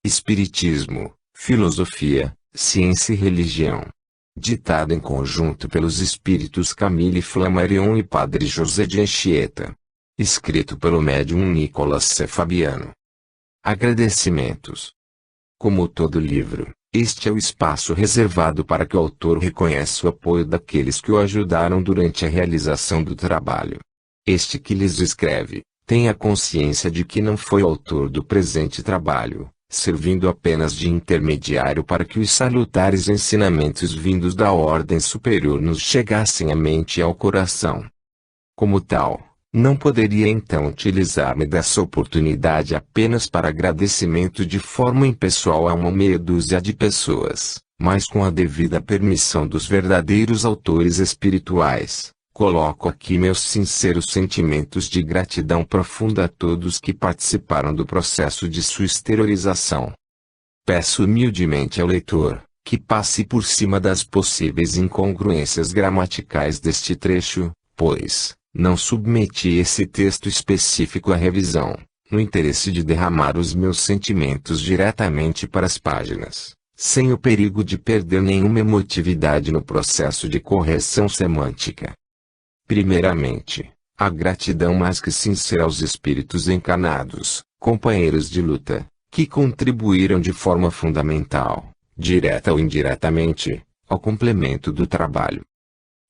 Espiritismo, Filosofia, Ciência e Religião. Ditado em conjunto pelos espíritos Camille Flammarion e Padre José de Anchieta. Escrito pelo médium Nicolas C. Fabiano. Agradecimentos. Como todo livro, este é o espaço reservado para que o autor reconheça o apoio daqueles que o ajudaram durante a realização do trabalho. Este que lhes escreve, tem a consciência de que não foi autor do presente trabalho, servindo apenas de intermediário para que os salutares ensinamentos vindos da ordem superior nos chegassem à mente e ao coração. Como tal, não poderia então utilizar-me dessa oportunidade apenas para agradecimento de forma impessoal a uma meia dúzia de pessoas, mas com a devida permissão dos verdadeiros autores espirituais. Coloco aqui meus sinceros sentimentos de gratidão profunda a todos que participaram do processo de sua exteriorização. Peço humildemente ao leitor, que passe por cima das possíveis incongruências gramaticais deste trecho, pois, não submeti esse texto específico à revisão, no interesse de derramar os meus sentimentos diretamente para as páginas, sem o perigo de perder nenhuma emotividade no processo de correção semântica. Primeiramente, a gratidão mais que sincera aos espíritos encarnados, companheiros de luta, que contribuíram de forma fundamental, direta ou indiretamente, ao complemento do trabalho.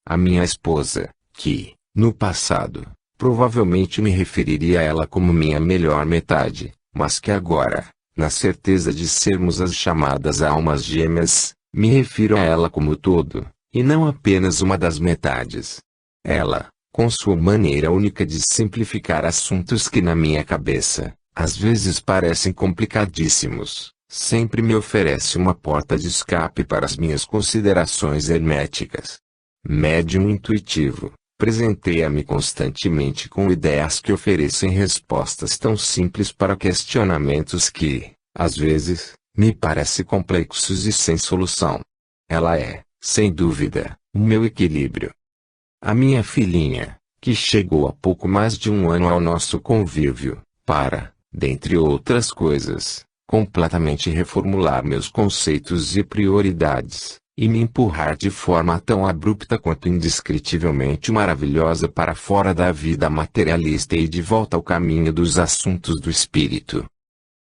A minha esposa, que, no passado, provavelmente me referiria a ela como minha melhor metade, mas que agora, na certeza de sermos as chamadas almas gêmeas, me refiro a ela como todo, e não apenas uma das metades. Ela, com sua maneira única de simplificar assuntos que na minha cabeça, às vezes parecem complicadíssimos, sempre me oferece uma porta de escape para as minhas considerações herméticas. Médium intuitivo, presenteia-me constantemente com ideias que oferecem respostas tão simples para questionamentos que, às vezes, me parecem complexos e sem solução. Ela é, sem dúvida, o meu equilíbrio. A minha filhinha, que chegou há pouco mais de um ano ao nosso convívio, para, dentre outras coisas, completamente reformular meus conceitos e prioridades, e me empurrar de forma tão abrupta quanto indescritivelmente maravilhosa para fora da vida materialista e de volta ao caminho dos assuntos do espírito.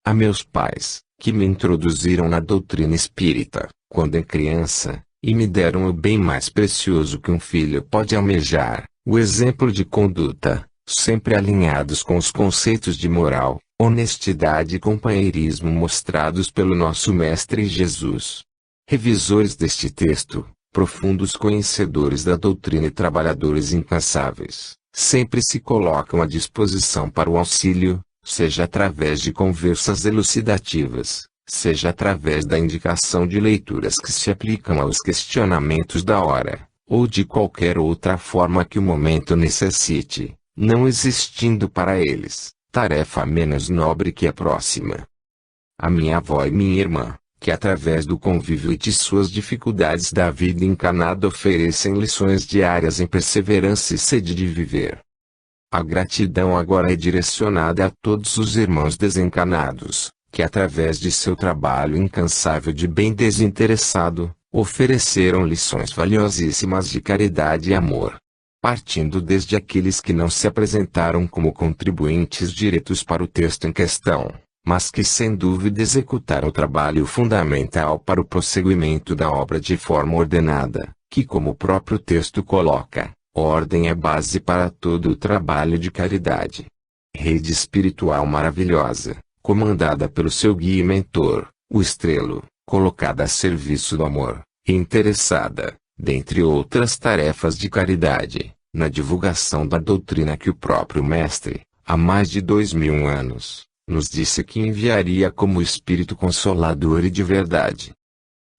A meus pais, que me introduziram na doutrina espírita, quando em criança, e me deram o bem mais precioso que um filho pode almejar, o exemplo de conduta, sempre alinhados com os conceitos de moral, honestidade e companheirismo mostrados pelo nosso Mestre Jesus. Revisores deste texto, profundos conhecedores da doutrina e trabalhadores incansáveis, sempre se colocam à disposição para o auxílio, seja através de conversas elucidativas, seja através da indicação de leituras que se aplicam aos questionamentos da hora, ou de qualquer outra forma que o momento necessite, não existindo para eles, tarefa menos nobre que a próxima. A minha avó e minha irmã, que através do convívio e de suas dificuldades da vida encarnada oferecem lições diárias em perseverança e sede de viver. A gratidão agora é direcionada a todos os irmãos desencarnados, que através de seu trabalho incansável de bem desinteressado, ofereceram lições valiosíssimas de caridade e amor. Partindo desde aqueles que não se apresentaram como contribuintes diretos para o texto em questão, mas que sem dúvida executaram o trabalho fundamental para o prosseguimento da obra de forma ordenada, que como o próprio texto coloca, ordem é base para todo o trabalho de caridade. Rede espiritual maravilhosa, comandada pelo seu guia e mentor, o Estrelo, colocada a serviço do amor, e interessada, dentre outras tarefas de caridade, na divulgação da doutrina que o próprio Mestre, há mais de 2000 anos, nos disse que enviaria como Espírito Consolador e de verdade.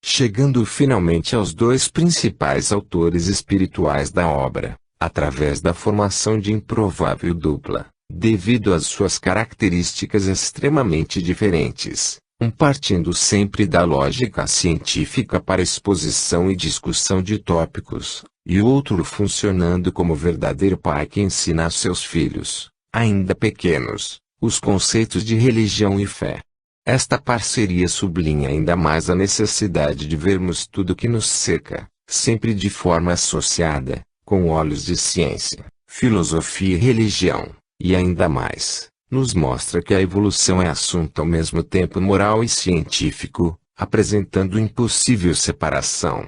Chegando finalmente aos dois principais autores espirituais da obra, através da formação de improvável dupla, devido às suas características extremamente diferentes, um partindo sempre da lógica científica para exposição e discussão de tópicos, e o outro funcionando como verdadeiro pai que ensina a seus filhos, ainda pequenos, os conceitos de religião e fé. Esta parceria sublinha ainda mais a necessidade de vermos tudo que nos cerca, sempre de forma associada, com olhos de ciência, filosofia e religião, e ainda mais, nos mostra que a evolução é assunto ao mesmo tempo moral e científico, apresentando impossível separação.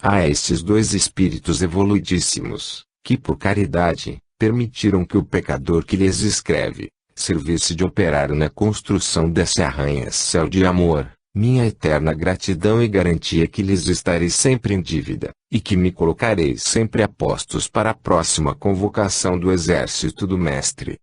Há estes dois espíritos evoluidíssimos, que por caridade, permitiram que o pecador que lhes escreve, servisse de operário na construção desse arranha-céu de amor, minha eterna gratidão e garantia que lhes estarei sempre em dívida, e que me colocarei sempre a postos para a próxima convocação do exército do Mestre.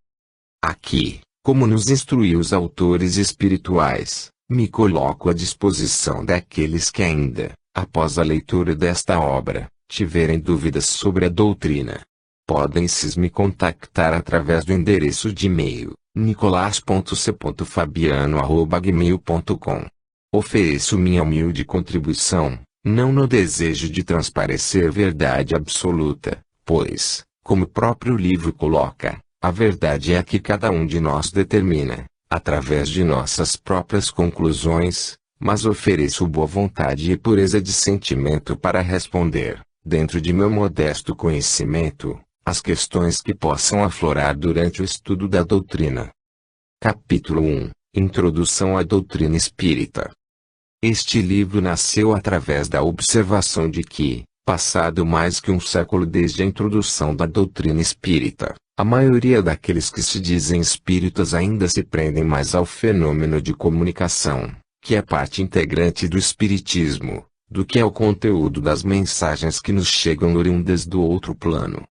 Aqui, como nos instruiu os autores espirituais, me coloco à disposição daqueles que ainda, após a leitura desta obra, tiverem dúvidas sobre a doutrina. Podem-se me contactar através do endereço de e-mail, nicolas.c.fabiano@gmail.com. Ofereço minha humilde contribuição, não no desejo de transparecer verdade absoluta, pois, como o próprio livro coloca, a verdade é a que cada um de nós determina, através de nossas próprias conclusões, mas ofereço boa vontade e pureza de sentimento para responder, dentro de meu modesto conhecimento, as questões que possam aflorar durante o estudo da doutrina. Capítulo 1 – Introdução à Doutrina Espírita. Este livro nasceu através da observação de que, passado mais que um século desde a introdução da doutrina espírita, a maioria daqueles que se dizem espíritas ainda se prendem mais ao fenômeno de comunicação, que é parte integrante do espiritismo, do que ao conteúdo das mensagens que nos chegam oriundas do outro plano.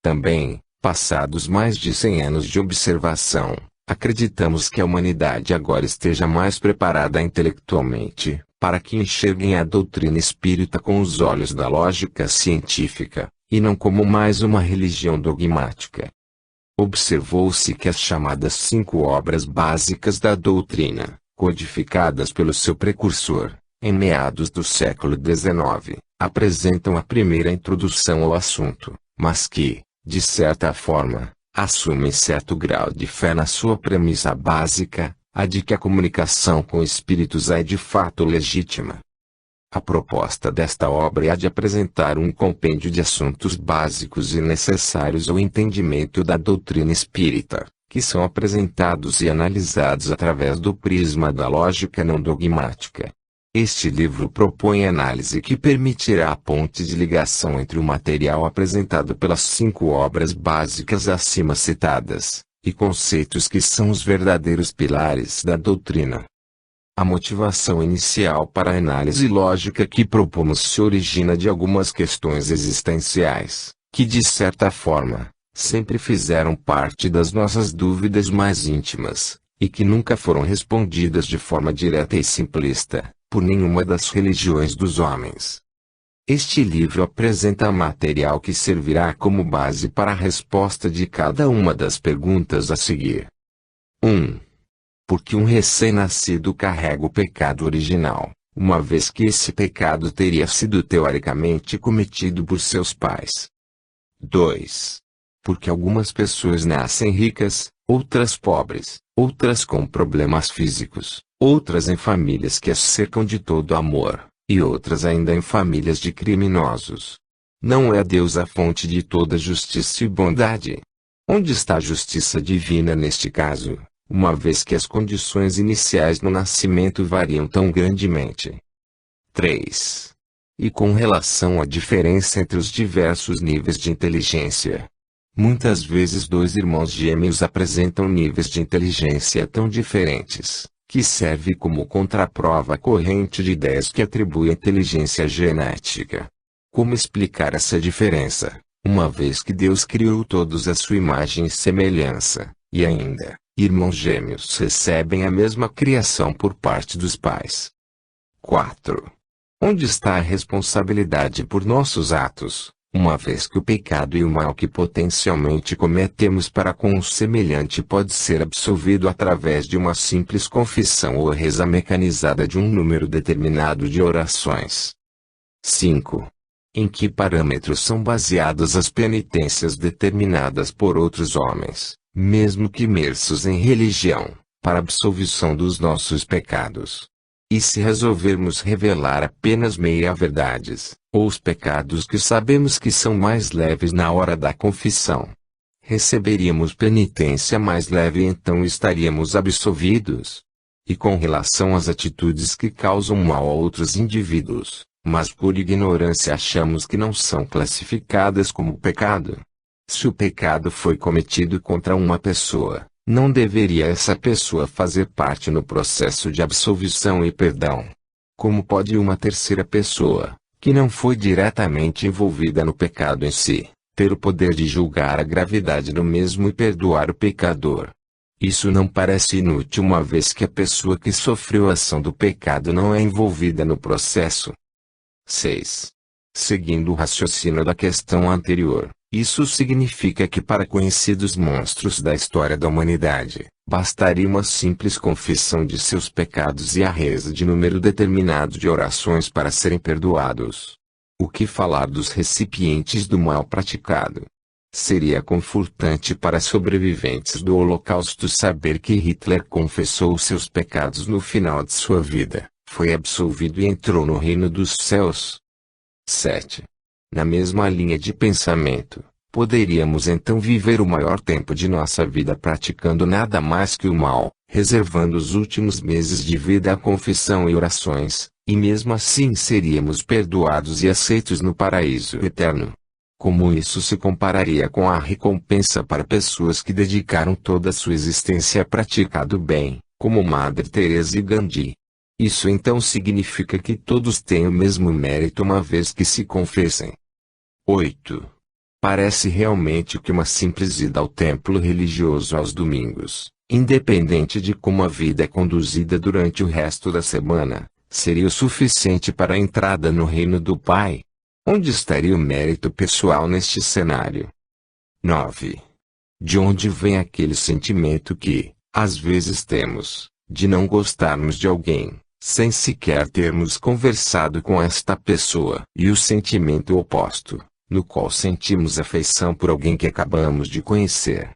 Também, passados mais de 100 anos de observação, acreditamos que a humanidade agora esteja mais preparada intelectualmente, para que enxerguem a doutrina espírita com os olhos da lógica científica, e não como mais uma religião dogmática. Observou-se que as chamadas 5 obras básicas da doutrina, codificadas pelo seu precursor, em meados do século XIX, apresentam a primeira introdução ao assunto, mas que, de certa forma, assumem certo grau de fé na sua premissa básica, a de que a comunicação com espíritos é de fato legítima. A proposta desta obra é de apresentar um compêndio de assuntos básicos e necessários ao entendimento da doutrina espírita, que são apresentados e analisados através do prisma da lógica não dogmática. Este livro propõe análise que permitirá a ponte de ligação entre o material apresentado pelas 5 obras básicas acima citadas, e conceitos que são os verdadeiros pilares da doutrina. A motivação inicial para a análise lógica que propomos se origina de algumas questões existenciais, que de certa forma, sempre fizeram parte das nossas dúvidas mais íntimas, e que nunca foram respondidas de forma direta e simplista, por nenhuma das religiões dos homens. Este livro apresenta material que servirá como base para a resposta de cada uma das perguntas a seguir. 1. Por que um recém-nascido carrega o pecado original, uma vez que esse pecado teria sido teoricamente cometido por seus pais? 2. Porque algumas pessoas nascem ricas, outras pobres, outras com problemas físicos, outras em famílias que as cercam de todo amor, e outras ainda em famílias de criminosos. Não é Deus a fonte de toda justiça e bondade? Onde está a justiça divina neste caso, uma vez que as condições iniciais no nascimento variam tão grandemente? 3. E com relação à diferença entre os diversos níveis de inteligência? Muitas vezes 2 irmãos gêmeos apresentam níveis de inteligência tão diferentes, que serve como contraprova corrente de ideias que atribui a inteligência genética. Como explicar essa diferença, uma vez que Deus criou todos à sua imagem e semelhança, e ainda, irmãos gêmeos recebem a mesma criação por parte dos pais? 4. Onde está a responsabilidade por nossos atos, uma vez que o pecado e o mal que potencialmente cometemos para com o semelhante pode ser absolvido através de uma simples confissão ou reza mecanizada de um número determinado de orações? 5. Em que parâmetros são baseadas as penitências determinadas por outros homens, mesmo que imersos em religião, para a absolvição dos nossos pecados. E se resolvermos revelar apenas meia-verdades, ou os pecados que sabemos que são mais leves na hora da confissão, receberíamos penitência mais leve e então estaríamos absolvidos. E com relação às atitudes que causam mal a outros indivíduos, mas por ignorância achamos que não são classificadas como pecado. Se o pecado foi cometido contra uma pessoa, não deveria essa pessoa fazer parte no processo de absolvição e perdão. Como pode uma terceira pessoa, que não foi diretamente envolvida no pecado em si, ter o poder de julgar a gravidade do mesmo e perdoar o pecador? Isso não parece inútil uma vez que a pessoa que sofreu a ação do pecado não é envolvida no processo. 6. Seguindo o raciocínio da questão anterior, isso significa que para conhecidos monstros da história da humanidade, bastaria uma simples confissão de seus pecados e a reza de número determinado de orações para serem perdoados. O que falar dos recipientes do mal praticado? Seria confortante para sobreviventes do Holocausto saber que Hitler confessou seus pecados no final de sua vida, foi absolvido e entrou no reino dos céus. 7. Na mesma linha de pensamento, poderíamos então viver o maior tempo de nossa vida praticando nada mais que o mal, reservando os últimos meses de vida à confissão e orações, e mesmo assim seríamos perdoados e aceitos no paraíso eterno. Como isso se compararia com a recompensa para pessoas que dedicaram toda a sua existência a praticar o bem, como Madre Teresa e Gandhi? Isso então significa que todos têm o mesmo mérito uma vez que se confessem. 8. Parece realmente que uma simples ida ao templo religioso aos domingos, independente de como a vida é conduzida durante o resto da semana, seria o suficiente para a entrada no reino do Pai? Onde estaria o mérito pessoal neste cenário? 9. De onde vem aquele sentimento que, às vezes temos, de não gostarmos de alguém, sem sequer termos conversado com esta pessoa? E o sentimento oposto, no qual sentimos afeição por alguém que acabamos de conhecer?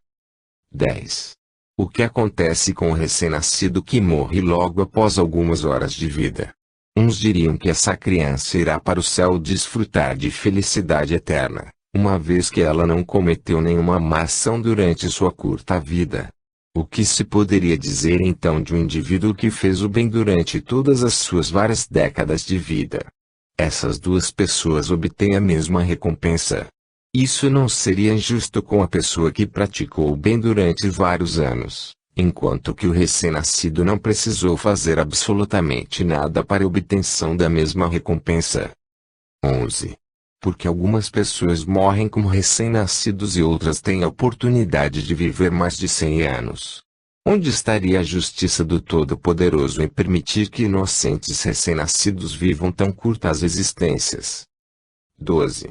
10. O que acontece com o recém-nascido que morre logo após algumas horas de vida? Uns diriam que essa criança irá para o céu desfrutar de felicidade eterna, uma vez que ela não cometeu nenhuma má ação durante sua curta vida. O que se poderia dizer então de um indivíduo que fez o bem durante todas as suas várias décadas de vida? Essas duas pessoas obtêm a mesma recompensa. Isso não seria injusto com a pessoa que praticou o bem durante vários anos, enquanto que o recém-nascido não precisou fazer absolutamente nada para a obtenção da mesma recompensa. 11. Porque algumas pessoas morrem como recém-nascidos e outras têm a oportunidade de viver mais de 100 anos. Onde estaria a justiça do Todo-Poderoso em permitir que inocentes recém-nascidos vivam tão curtas existências? 12.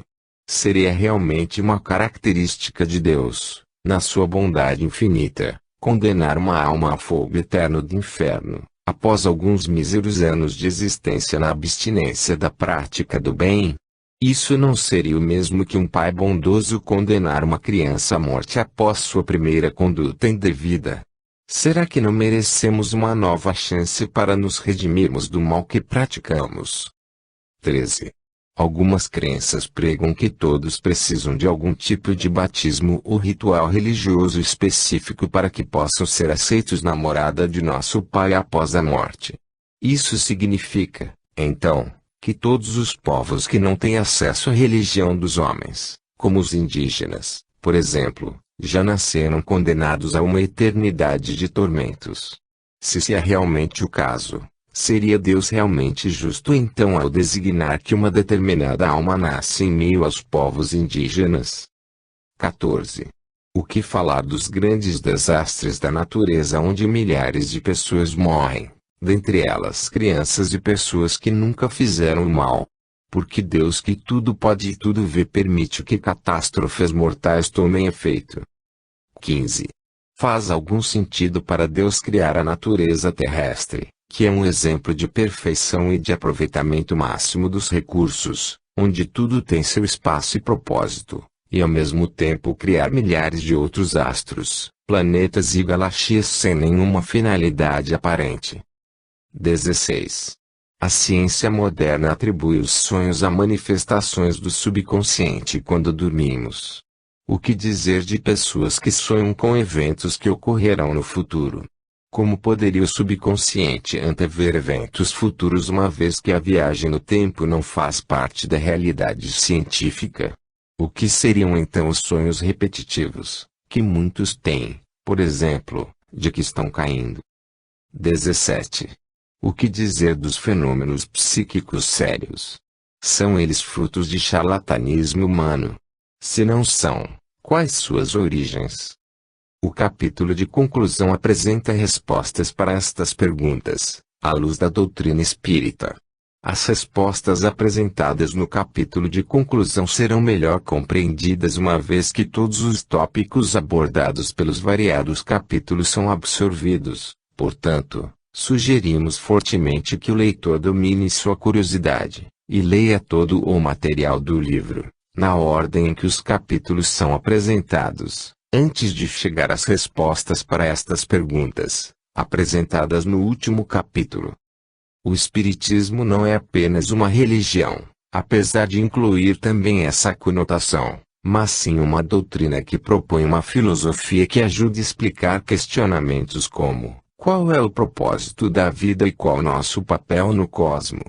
Seria realmente uma característica de Deus, na sua bondade infinita, condenar uma alma ao fogo eterno do inferno, após alguns míseros anos de existência na abstinência da prática do bem? Isso não seria o mesmo que um pai bondoso condenar uma criança à morte após sua primeira conduta indevida? Será que não merecemos uma nova chance para nos redimirmos do mal que praticamos? 13. Algumas crenças pregam que todos precisam de algum tipo de batismo ou ritual religioso específico para que possam ser aceitos na morada de nosso Pai após a morte. Isso significa, então, que todos os povos que não têm acesso à religião dos homens, como os indígenas, por exemplo, já nasceram condenados a uma eternidade de tormentos. Se é realmente o caso, seria Deus realmente justo então ao designar que uma determinada alma nasce em meio aos povos indígenas? 14. O que falar dos grandes desastres da natureza onde milhares de pessoas morrem, dentre elas crianças e pessoas que nunca fizeram mal? Porque Deus que tudo pode e tudo vê permite que catástrofes mortais tomem efeito. 15. Faz algum sentido para Deus criar a natureza terrestre, que é um exemplo de perfeição e de aproveitamento máximo dos recursos, onde tudo tem seu espaço e propósito, e ao mesmo tempo criar milhares de outros astros, planetas e galáxias sem nenhuma finalidade aparente. 16. A ciência moderna atribui os sonhos a manifestações do subconsciente quando dormimos. O que dizer de pessoas que sonham com eventos que ocorrerão no futuro? Como poderia o subconsciente antever eventos futuros uma vez que a viagem no tempo não faz parte da realidade científica? O que seriam então os sonhos repetitivos, que muitos têm, por exemplo, de que estão caindo? 17. O que dizer dos fenômenos psíquicos sérios? São eles frutos de charlatanismo humano? Se não são, quais suas origens? O capítulo de conclusão apresenta respostas para estas perguntas, à luz da doutrina espírita. As respostas apresentadas no capítulo de conclusão serão melhor compreendidas uma vez que todos os tópicos abordados pelos variados capítulos são absorvidos. Portanto, sugerimos fortemente que o leitor domine sua curiosidade, e leia todo o material do livro, na ordem em que os capítulos são apresentados, antes de chegar às respostas para estas perguntas, apresentadas no último capítulo. O Espiritismo não é apenas uma religião, apesar de incluir também essa conotação, mas sim uma doutrina que propõe uma filosofia que ajude a explicar questionamentos como: qual é o propósito da vida e qual nosso papel no cosmo?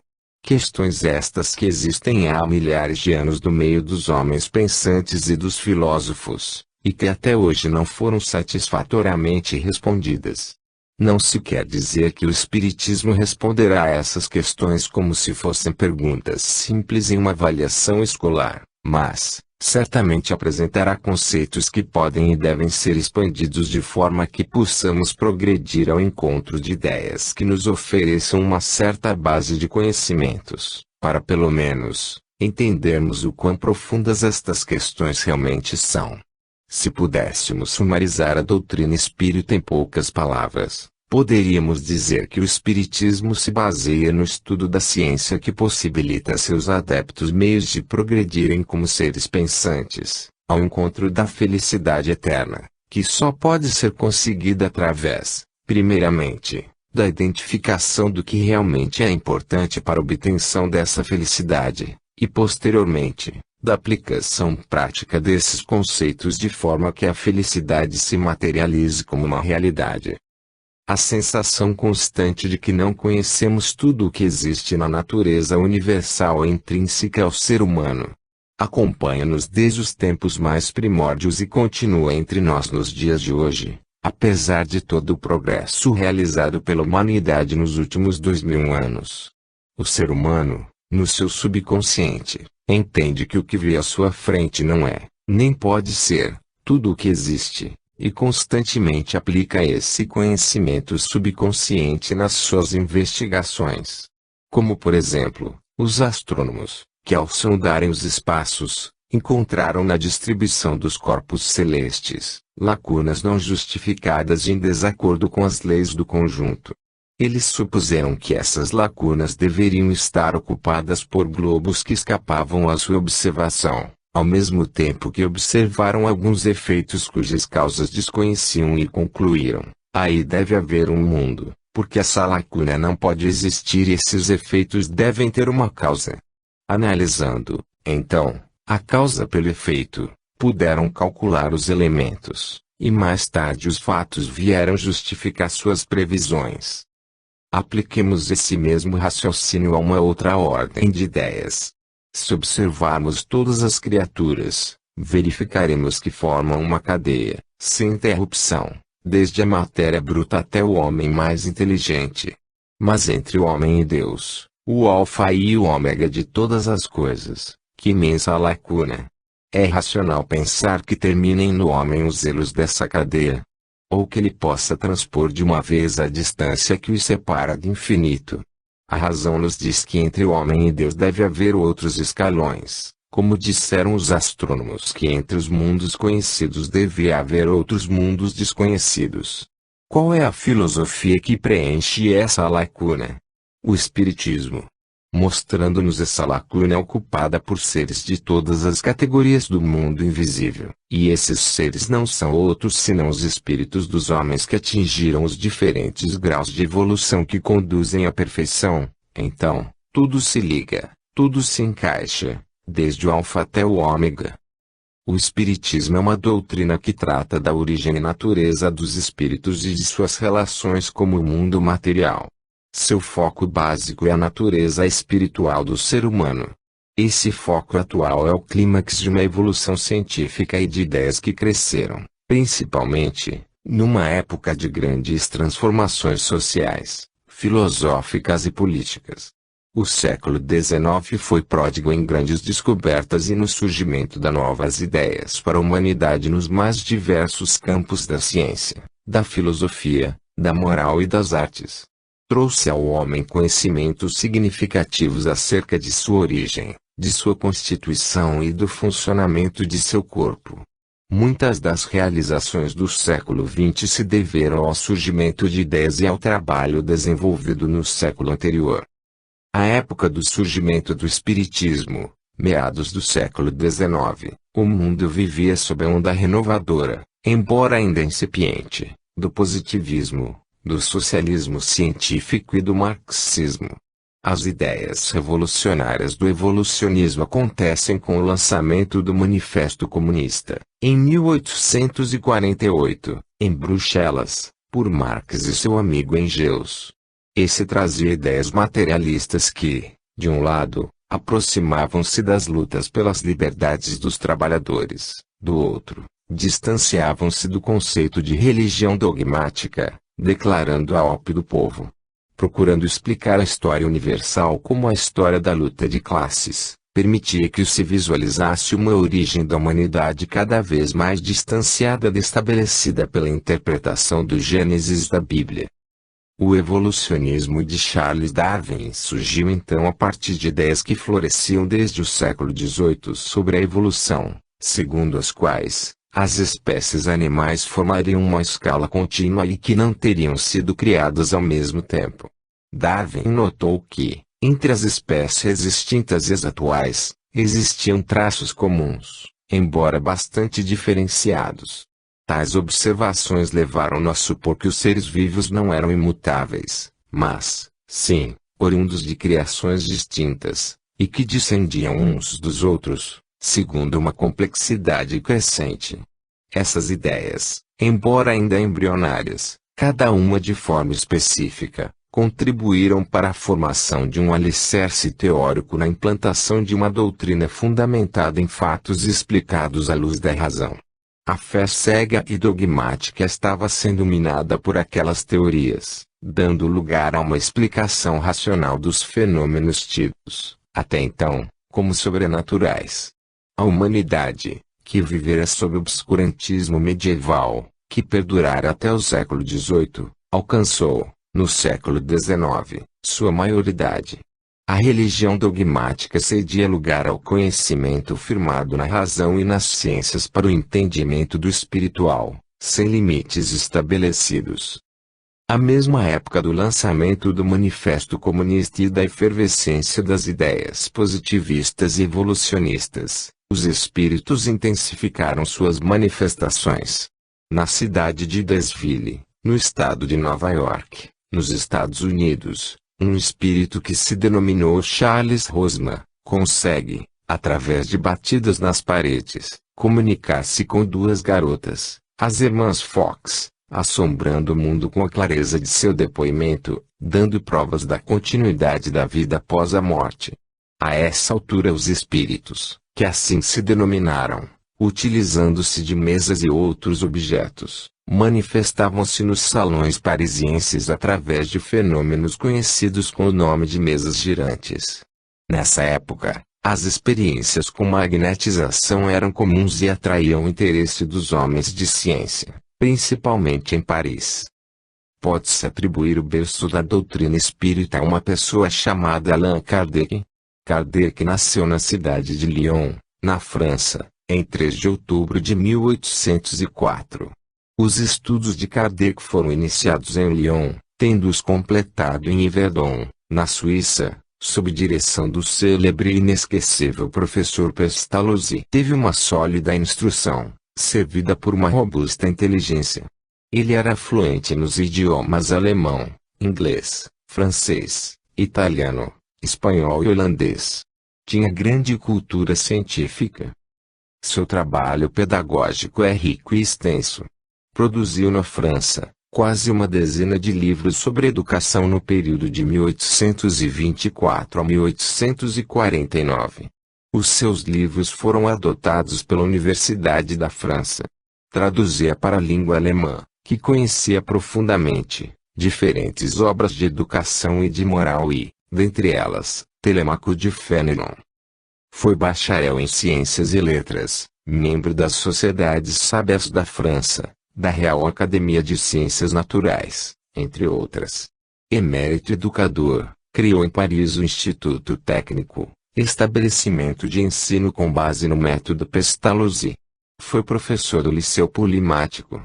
Questões estas que existem há milhares de anos no meio dos homens pensantes e dos filósofos, e que até hoje não foram satisfatoriamente respondidas. Não se quer dizer que o Espiritismo responderá a essas questões como se fossem perguntas simples em uma avaliação escolar, mas, certamente apresentará conceitos que podem e devem ser expandidos de forma que possamos progredir ao encontro de ideias que nos ofereçam uma certa base de conhecimentos, para pelo menos, entendermos o quão profundas estas questões realmente são. Se pudéssemos sumarizar a doutrina espírita em poucas palavras, poderíamos dizer que o Espiritismo se baseia no estudo da ciência que possibilita a seus adeptos meios de progredirem como seres pensantes, ao encontro da felicidade eterna, que só pode ser conseguida através, primeiramente, da identificação do que realmente é importante para a obtenção dessa felicidade, e posteriormente, da aplicação prática desses conceitos de forma que a felicidade se materialize como uma realidade. A sensação constante de que não conhecemos tudo o que existe na natureza universal e intrínseca ao ser humano acompanha-nos desde os tempos mais primórdios e continua entre nós nos dias de hoje, apesar de todo o progresso realizado pela humanidade nos últimos 2000 anos. O ser humano, no seu subconsciente, entende que o que vê à sua frente não é, nem pode ser, tudo o que existe, e constantemente aplica esse conhecimento subconsciente nas suas investigações. Como por exemplo, os astrônomos, que ao sondarem os espaços, encontraram na distribuição dos corpos celestes, lacunas não justificadas e em desacordo com as leis do conjunto. Eles supuseram que essas lacunas deveriam estar ocupadas por globos que escapavam à sua observação, ao mesmo tempo que observaram alguns efeitos cujas causas desconheciam e concluíram: aí deve haver um mundo, porque essa lacuna não pode existir e esses efeitos devem ter uma causa. Analisando, então, a causa pelo efeito, puderam calcular os elementos, e mais tarde os fatos vieram justificar suas previsões. Apliquemos esse mesmo raciocínio a uma outra ordem de ideias. Se observarmos todas as criaturas, verificaremos que formam uma cadeia, sem interrupção, desde a matéria bruta até o homem mais inteligente. Mas entre o homem e Deus, o alfa e o ômega de todas as coisas, que imensa lacuna! É racional pensar que terminem no homem os elos dessa cadeia, ou que ele possa transpor de uma vez a distância que os separa do infinito. A razão nos diz que entre o homem e Deus deve haver outros escalões, como disseram os astrônomos que entre os mundos conhecidos devia haver outros mundos desconhecidos. Qual é a filosofia que preenche essa lacuna? O Espiritismo. mostrando-nos essa lacuna ocupada por seres de todas as categorias do mundo invisível. E esses seres não são outros senão os espíritos dos homens que atingiram os diferentes graus de evolução que conduzem à perfeição. Então, tudo se liga, tudo se encaixa, desde o alfa até o ômega. O Espiritismo é uma doutrina que trata da origem e natureza dos espíritos e de suas relações com o mundo material. Seu foco básico é a natureza espiritual do ser humano. Esse foco atual é o clímax de uma evolução científica e de ideias que cresceram, principalmente, numa época de grandes transformações sociais, filosóficas e políticas. O século XIX foi pródigo em grandes descobertas e no surgimento de novas ideias para a humanidade nos mais diversos campos da ciência, da filosofia, da moral e das artes. Trouxe ao homem conhecimentos significativos acerca de sua origem, de sua constituição e do funcionamento de seu corpo. Muitas das realizações do século XX se deveram ao surgimento de ideias e ao trabalho desenvolvido no século anterior. A época do surgimento do Espiritismo, meados do século XIX, o mundo vivia sob a onda renovadora, embora ainda incipiente, do positivismo, do socialismo científico e do marxismo. As ideias revolucionárias do evolucionismo acontecem com o lançamento do Manifesto Comunista, em 1848, em Bruxelas, por Marx e seu amigo Engels. Esse trazia ideias materialistas que, de um lado, aproximavam-se das lutas pelas liberdades dos trabalhadores, do outro, distanciavam-se do conceito de religião dogmática, declarando a ópio do povo. Procurando explicar a história universal como a história da luta de classes, permitia que se visualizasse uma origem da humanidade cada vez mais distanciada da estabelecida pela interpretação do Gênesis da Bíblia. O evolucionismo de Charles Darwin surgiu então a partir de ideias que floresciam desde o século XVIII sobre a evolução, segundo as quais as espécies animais formariam uma escala contínua e que não teriam sido criadas ao mesmo tempo. Darwin notou que, entre as espécies extintas e as atuais, existiam traços comuns, embora bastante diferenciados. Tais observações levaram-no a supor que os seres vivos não eram imutáveis, mas, sim, oriundos de criações distintas, e que descendiam uns dos outros, segundo uma complexidade crescente. Essas ideias, embora ainda embrionárias, cada uma de forma específica, contribuíram para a formação de um alicerce teórico na implantação de uma doutrina fundamentada em fatos explicados à luz da razão. A fé cega e dogmática estava sendo minada por aquelas teorias, dando lugar a uma explicação racional dos fenômenos tidos, até então, como sobrenaturais. A humanidade, que vivera sob o obscurantismo medieval, que perdurara até o século XVIII, alcançou, no século XIX, sua maioridade. A religião dogmática cedia lugar ao conhecimento firmado na razão e nas ciências para o entendimento do espiritual, sem limites estabelecidos. À mesma época do lançamento do Manifesto Comunista e da efervescência das ideias positivistas e evolucionistas, os espíritos intensificaram suas manifestações. Na cidade de Desville, no estado de Nova York, nos Estados Unidos, um espírito que se denominou Charles Rosman, consegue, através de batidas nas paredes, comunicar-se com duas garotas, as irmãs Fox, assombrando o mundo com a clareza de seu depoimento, dando provas da continuidade da vida após a morte. A essa altura os espíritos, que assim se denominaram, utilizando-se de mesas e outros objetos, manifestavam-se nos salões parisienses através de fenômenos conhecidos com o nome de mesas girantes. Nessa época, as experiências com magnetização eram comuns e atraíam o interesse dos homens de ciência, principalmente em Paris. Pode-se atribuir o berço da doutrina espírita a uma pessoa chamada Allan Kardec. Kardec nasceu na cidade de Lyon, na França, em 3 de outubro de 1804. Os estudos de Kardec foram iniciados em Lyon, tendo-os completado em Yverdon, na Suíça, sob direção do célebre e inesquecível professor Pestalozzi. Teve uma sólida instrução, servida por uma robusta inteligência. Ele era fluente nos idiomas alemão, inglês, francês, italiano, espanhol e holandês. Tinha grande cultura científica. Seu trabalho pedagógico é rico e extenso. Produziu na França quase uma dezena de livros sobre educação no período de 1824 a 1849. Os seus livros foram adotados pela Universidade da França. Traduzia para a língua alemã, que conhecia profundamente, diferentes obras de educação e de moral e, dentre elas, Telêmaco de Fénelon. Foi bacharel em Ciências e Letras, membro das Sociedades Sábias da França, da Real Academia de Ciências Naturais, entre outras. Emérito educador, criou em Paris o Instituto Técnico, estabelecimento de ensino com base no método Pestalozzi. Foi professor do Liceu Polimático.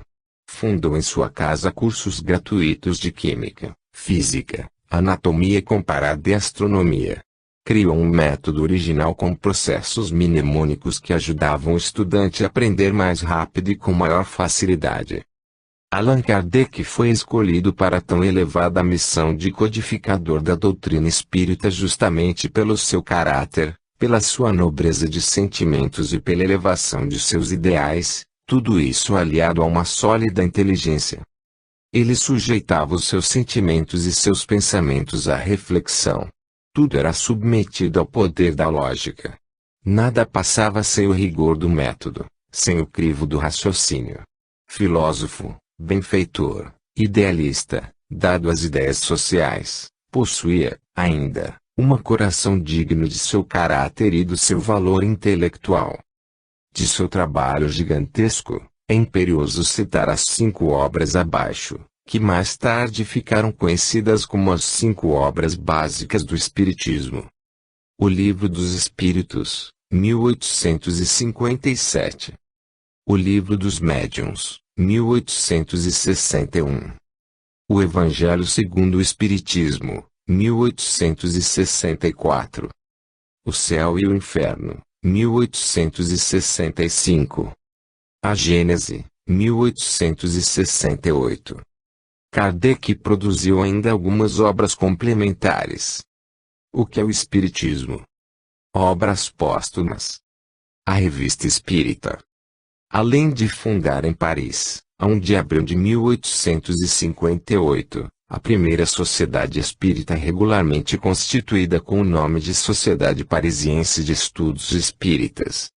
Fundou em sua casa cursos gratuitos de Química, Física, Anatomia Comparada e Astronomia. Criou um método original com processos mnemônicos que ajudavam o estudante a aprender mais rápido e com maior facilidade. Allan Kardec foi escolhido para tão elevada missão de codificador da doutrina espírita justamente pelo seu caráter, pela sua nobreza de sentimentos e pela elevação de seus ideais, tudo isso aliado a uma sólida inteligência. Ele sujeitava os seus sentimentos e seus pensamentos à reflexão. Tudo era submetido ao poder da lógica. Nada passava sem o rigor do método, sem o crivo do raciocínio. Filósofo, benfeitor, idealista, dado às ideias sociais, possuía, ainda, um coração digno de seu caráter e do seu valor intelectual. De seu trabalho gigantesco, é imperioso citar as 5 obras abaixo, que mais tarde ficaram conhecidas como as 5 obras básicas do Espiritismo. O Livro dos Espíritos, 1857. O Livro dos Médiuns, 1861. O Evangelho segundo o Espiritismo, 1864. O Céu e o Inferno, 1865. A Gênese, 1868. Kardec produziu ainda algumas obras complementares. O que é o Espiritismo? Obras póstumas. A Revista Espírita. Além de fundar em Paris, a 1 de abril de 1858, a primeira sociedade espírita regularmente constituída com o nome de Sociedade Parisiense de Estudos Espíritas.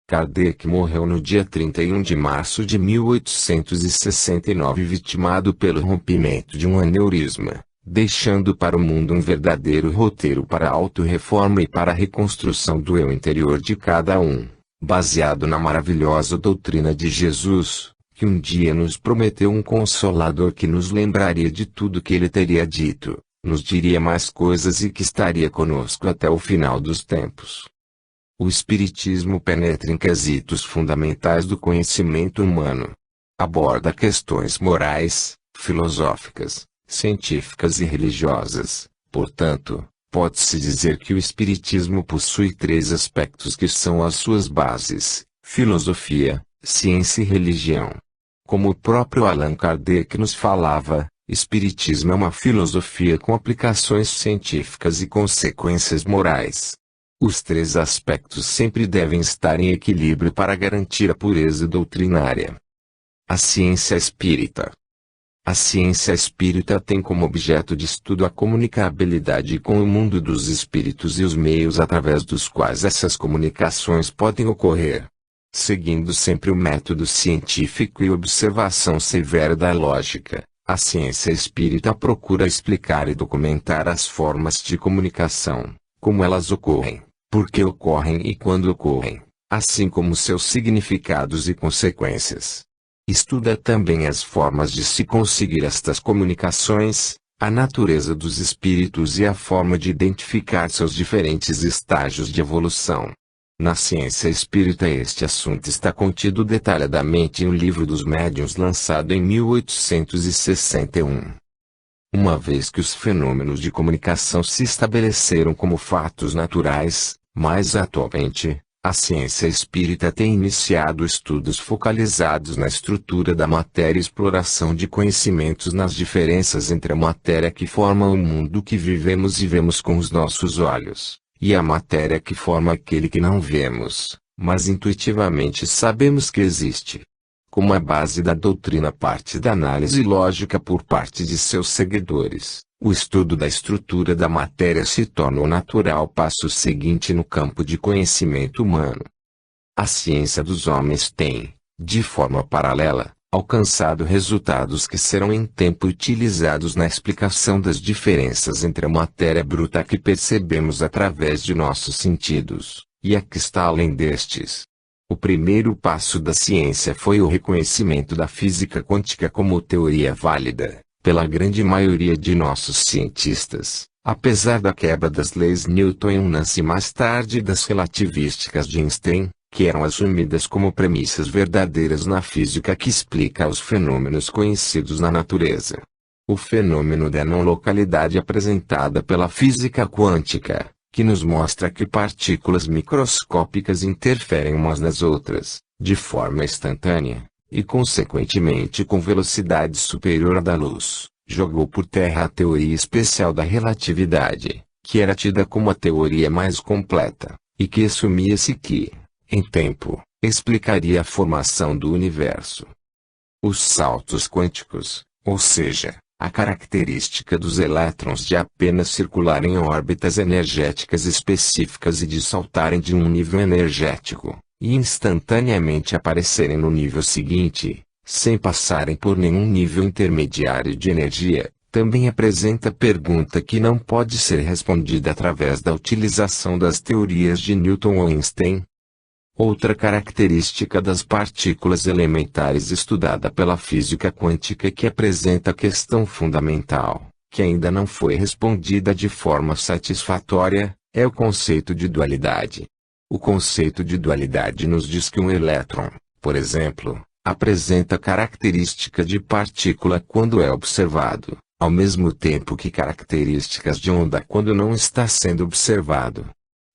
Kardec morreu no dia 31 de março de 1869 vitimado pelo rompimento de um aneurisma, deixando para o mundo um verdadeiro roteiro para a autorreforma e para a reconstrução do eu interior de cada um, baseado na maravilhosa doutrina de Jesus, que um dia nos prometeu um Consolador que nos lembraria de tudo que ele teria dito, nos diria mais coisas e que estaria conosco até o final dos tempos. O Espiritismo penetra em quesitos fundamentais do conhecimento humano. Aborda questões morais, filosóficas, científicas e religiosas. Portanto, pode-se dizer que o Espiritismo possui 3 aspectos que são as suas bases: filosofia, ciência e religião. Como o próprio Allan Kardec nos falava, Espiritismo é uma filosofia com aplicações científicas e consequências morais. Os 3 aspectos sempre devem estar em equilíbrio para garantir a pureza doutrinária. A ciência espírita. A ciência espírita tem como objeto de estudo a comunicabilidade com o mundo dos espíritos e os meios através dos quais essas comunicações podem ocorrer. Seguindo sempre o método científico e observação severa da lógica, a ciência espírita procura explicar e documentar as formas de comunicação, como elas ocorrem, por que ocorrem e quando ocorrem, assim como seus significados e consequências. Estuda também as formas de se conseguir estas comunicações, a natureza dos espíritos e a forma de identificar seus diferentes estágios de evolução. Na ciência espírita este assunto está contido detalhadamente em O Livro dos Médiuns lançado em 1861. Uma vez que os fenômenos de comunicação se estabeleceram como fatos naturais, mas atualmente, a ciência espírita tem iniciado estudos focalizados na estrutura da matéria e exploração de conhecimentos nas diferenças entre a matéria que forma o mundo que vivemos e vemos com os nossos olhos, e a matéria que forma aquele que não vemos, mas intuitivamente sabemos que existe. Como a base da doutrina parte da análise lógica por parte de seus seguidores, o estudo da estrutura da matéria se torna o natural passo seguinte no campo de conhecimento humano. A ciência dos homens tem, de forma paralela, alcançado resultados que serão em tempo utilizados na explicação das diferenças entre a matéria bruta que percebemos através de nossos sentidos, e a que está além destes. O primeiro passo da ciência foi o reconhecimento da física quântica como teoria válida, pela grande maioria de nossos cientistas, apesar da quebra das leis newtonianas e mais tarde das relativísticas de Einstein, que eram assumidas como premissas verdadeiras na física que explica os fenômenos conhecidos na natureza. O fenômeno da não-localidade apresentada pela física quântica, que nos mostra que partículas microscópicas interferem umas nas outras, de forma instantânea, e consequentemente com velocidade superior à da luz, jogou por terra a teoria especial da relatividade, que era tida como a teoria mais completa, e que assumia-se que, em tempo, explicaria a formação do universo. Os saltos quânticos, ou seja, a característica dos elétrons de apenas circularem em órbitas energéticas específicas e de saltarem de um nível energético, e instantaneamente aparecerem no nível seguinte, sem passarem por nenhum nível intermediário de energia, também apresenta pergunta que não pode ser respondida através da utilização das teorias de Newton ou Einstein. Outra característica das partículas elementares estudada pela física quântica que apresenta questão fundamental, que ainda não foi respondida de forma satisfatória, é o conceito de dualidade. O conceito de dualidade nos diz que um elétron, por exemplo, apresenta característica de partícula quando é observado, ao mesmo tempo que características de onda quando não está sendo observado.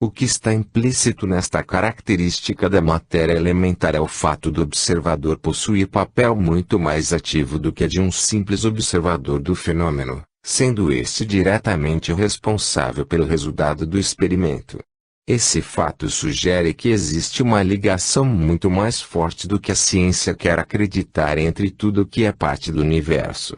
O que está implícito nesta característica da matéria elementar é o fato do observador possuir papel muito mais ativo do que a de um simples observador do fenômeno, sendo este diretamente o responsável pelo resultado do experimento. Esse fato sugere que existe uma ligação muito mais forte do que a ciência quer acreditar entre tudo o que é parte do universo.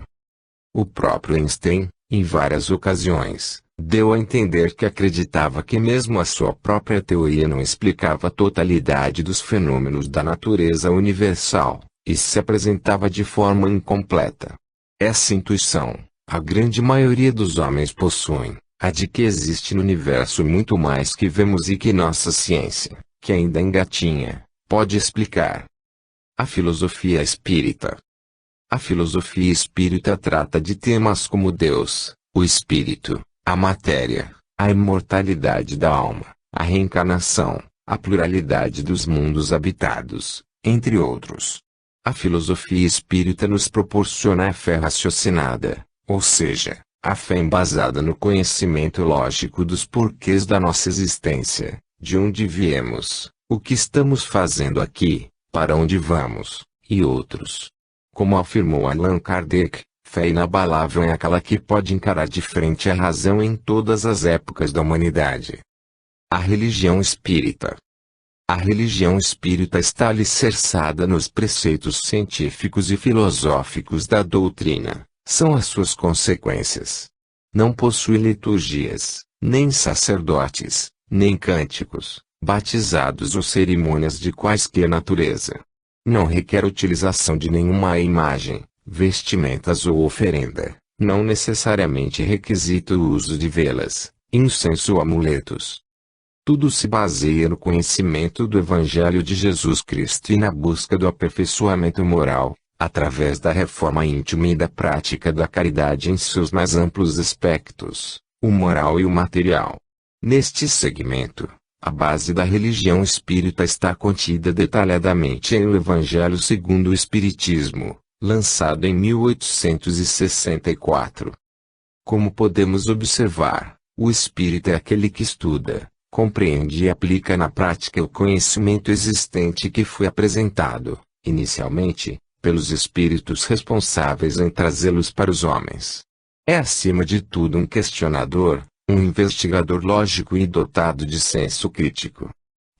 O próprio Einstein, em várias ocasiões, deu a entender que acreditava que mesmo a sua própria teoria não explicava a totalidade dos fenômenos da natureza universal, e se apresentava de forma incompleta. Essa intuição, a grande maioria dos homens possuem, a de que existe no universo muito mais que vemos e que nossa ciência, que ainda engatinha, pode explicar. A filosofia espírita. A filosofia espírita trata de temas como Deus, o espírito, a matéria, a imortalidade da alma, a reencarnação, a pluralidade dos mundos habitados, entre outros. A filosofia espírita nos proporciona a fé raciocinada, ou seja, a fé embasada no conhecimento lógico dos porquês da nossa existência, de onde viemos, o que estamos fazendo aqui, para onde vamos, e outros. Como afirmou Allan Kardec, fé inabalável é aquela que pode encarar de frente a razão em todas as épocas da humanidade. A religião espírita. A religião espírita está alicerçada nos preceitos científicos e filosóficos da doutrina, são as suas consequências. Não possui liturgias, nem sacerdotes, nem cânticos, batizados ou cerimônias de quaisquer natureza. Não requer utilização de nenhuma imagem, vestimentas ou oferenda, não necessariamente requisita o uso de velas, incenso ou amuletos. Tudo se baseia no conhecimento do Evangelho de Jesus Cristo e na busca do aperfeiçoamento moral, através da reforma íntima e da prática da caridade em seus mais amplos aspectos, o moral e o material. Neste segmento, a base da religião espírita está contida detalhadamente em O Evangelho segundo o Espiritismo, lançado em 1864. Como podemos observar, o espírito é aquele que estuda, compreende e aplica na prática o conhecimento existente que foi apresentado, inicialmente, pelos espíritos responsáveis em trazê-los para os homens. É acima de tudo um questionador, um investigador lógico e dotado de senso crítico.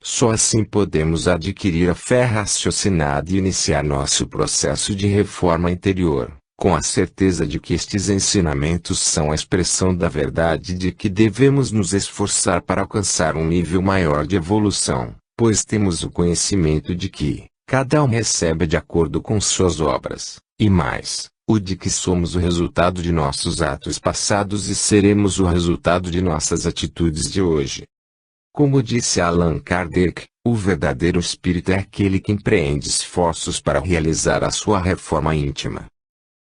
Só assim podemos adquirir a fé raciocinada e iniciar nosso processo de reforma interior, com a certeza de que estes ensinamentos são a expressão da verdade de que devemos nos esforçar para alcançar um nível maior de evolução, pois temos o conhecimento de que cada um recebe de acordo com suas obras, e mais, o de que somos o resultado de nossos atos passados e seremos o resultado de nossas atitudes de hoje. Como disse Allan Kardec, o verdadeiro espírito é aquele que empreende esforços para realizar a sua reforma íntima.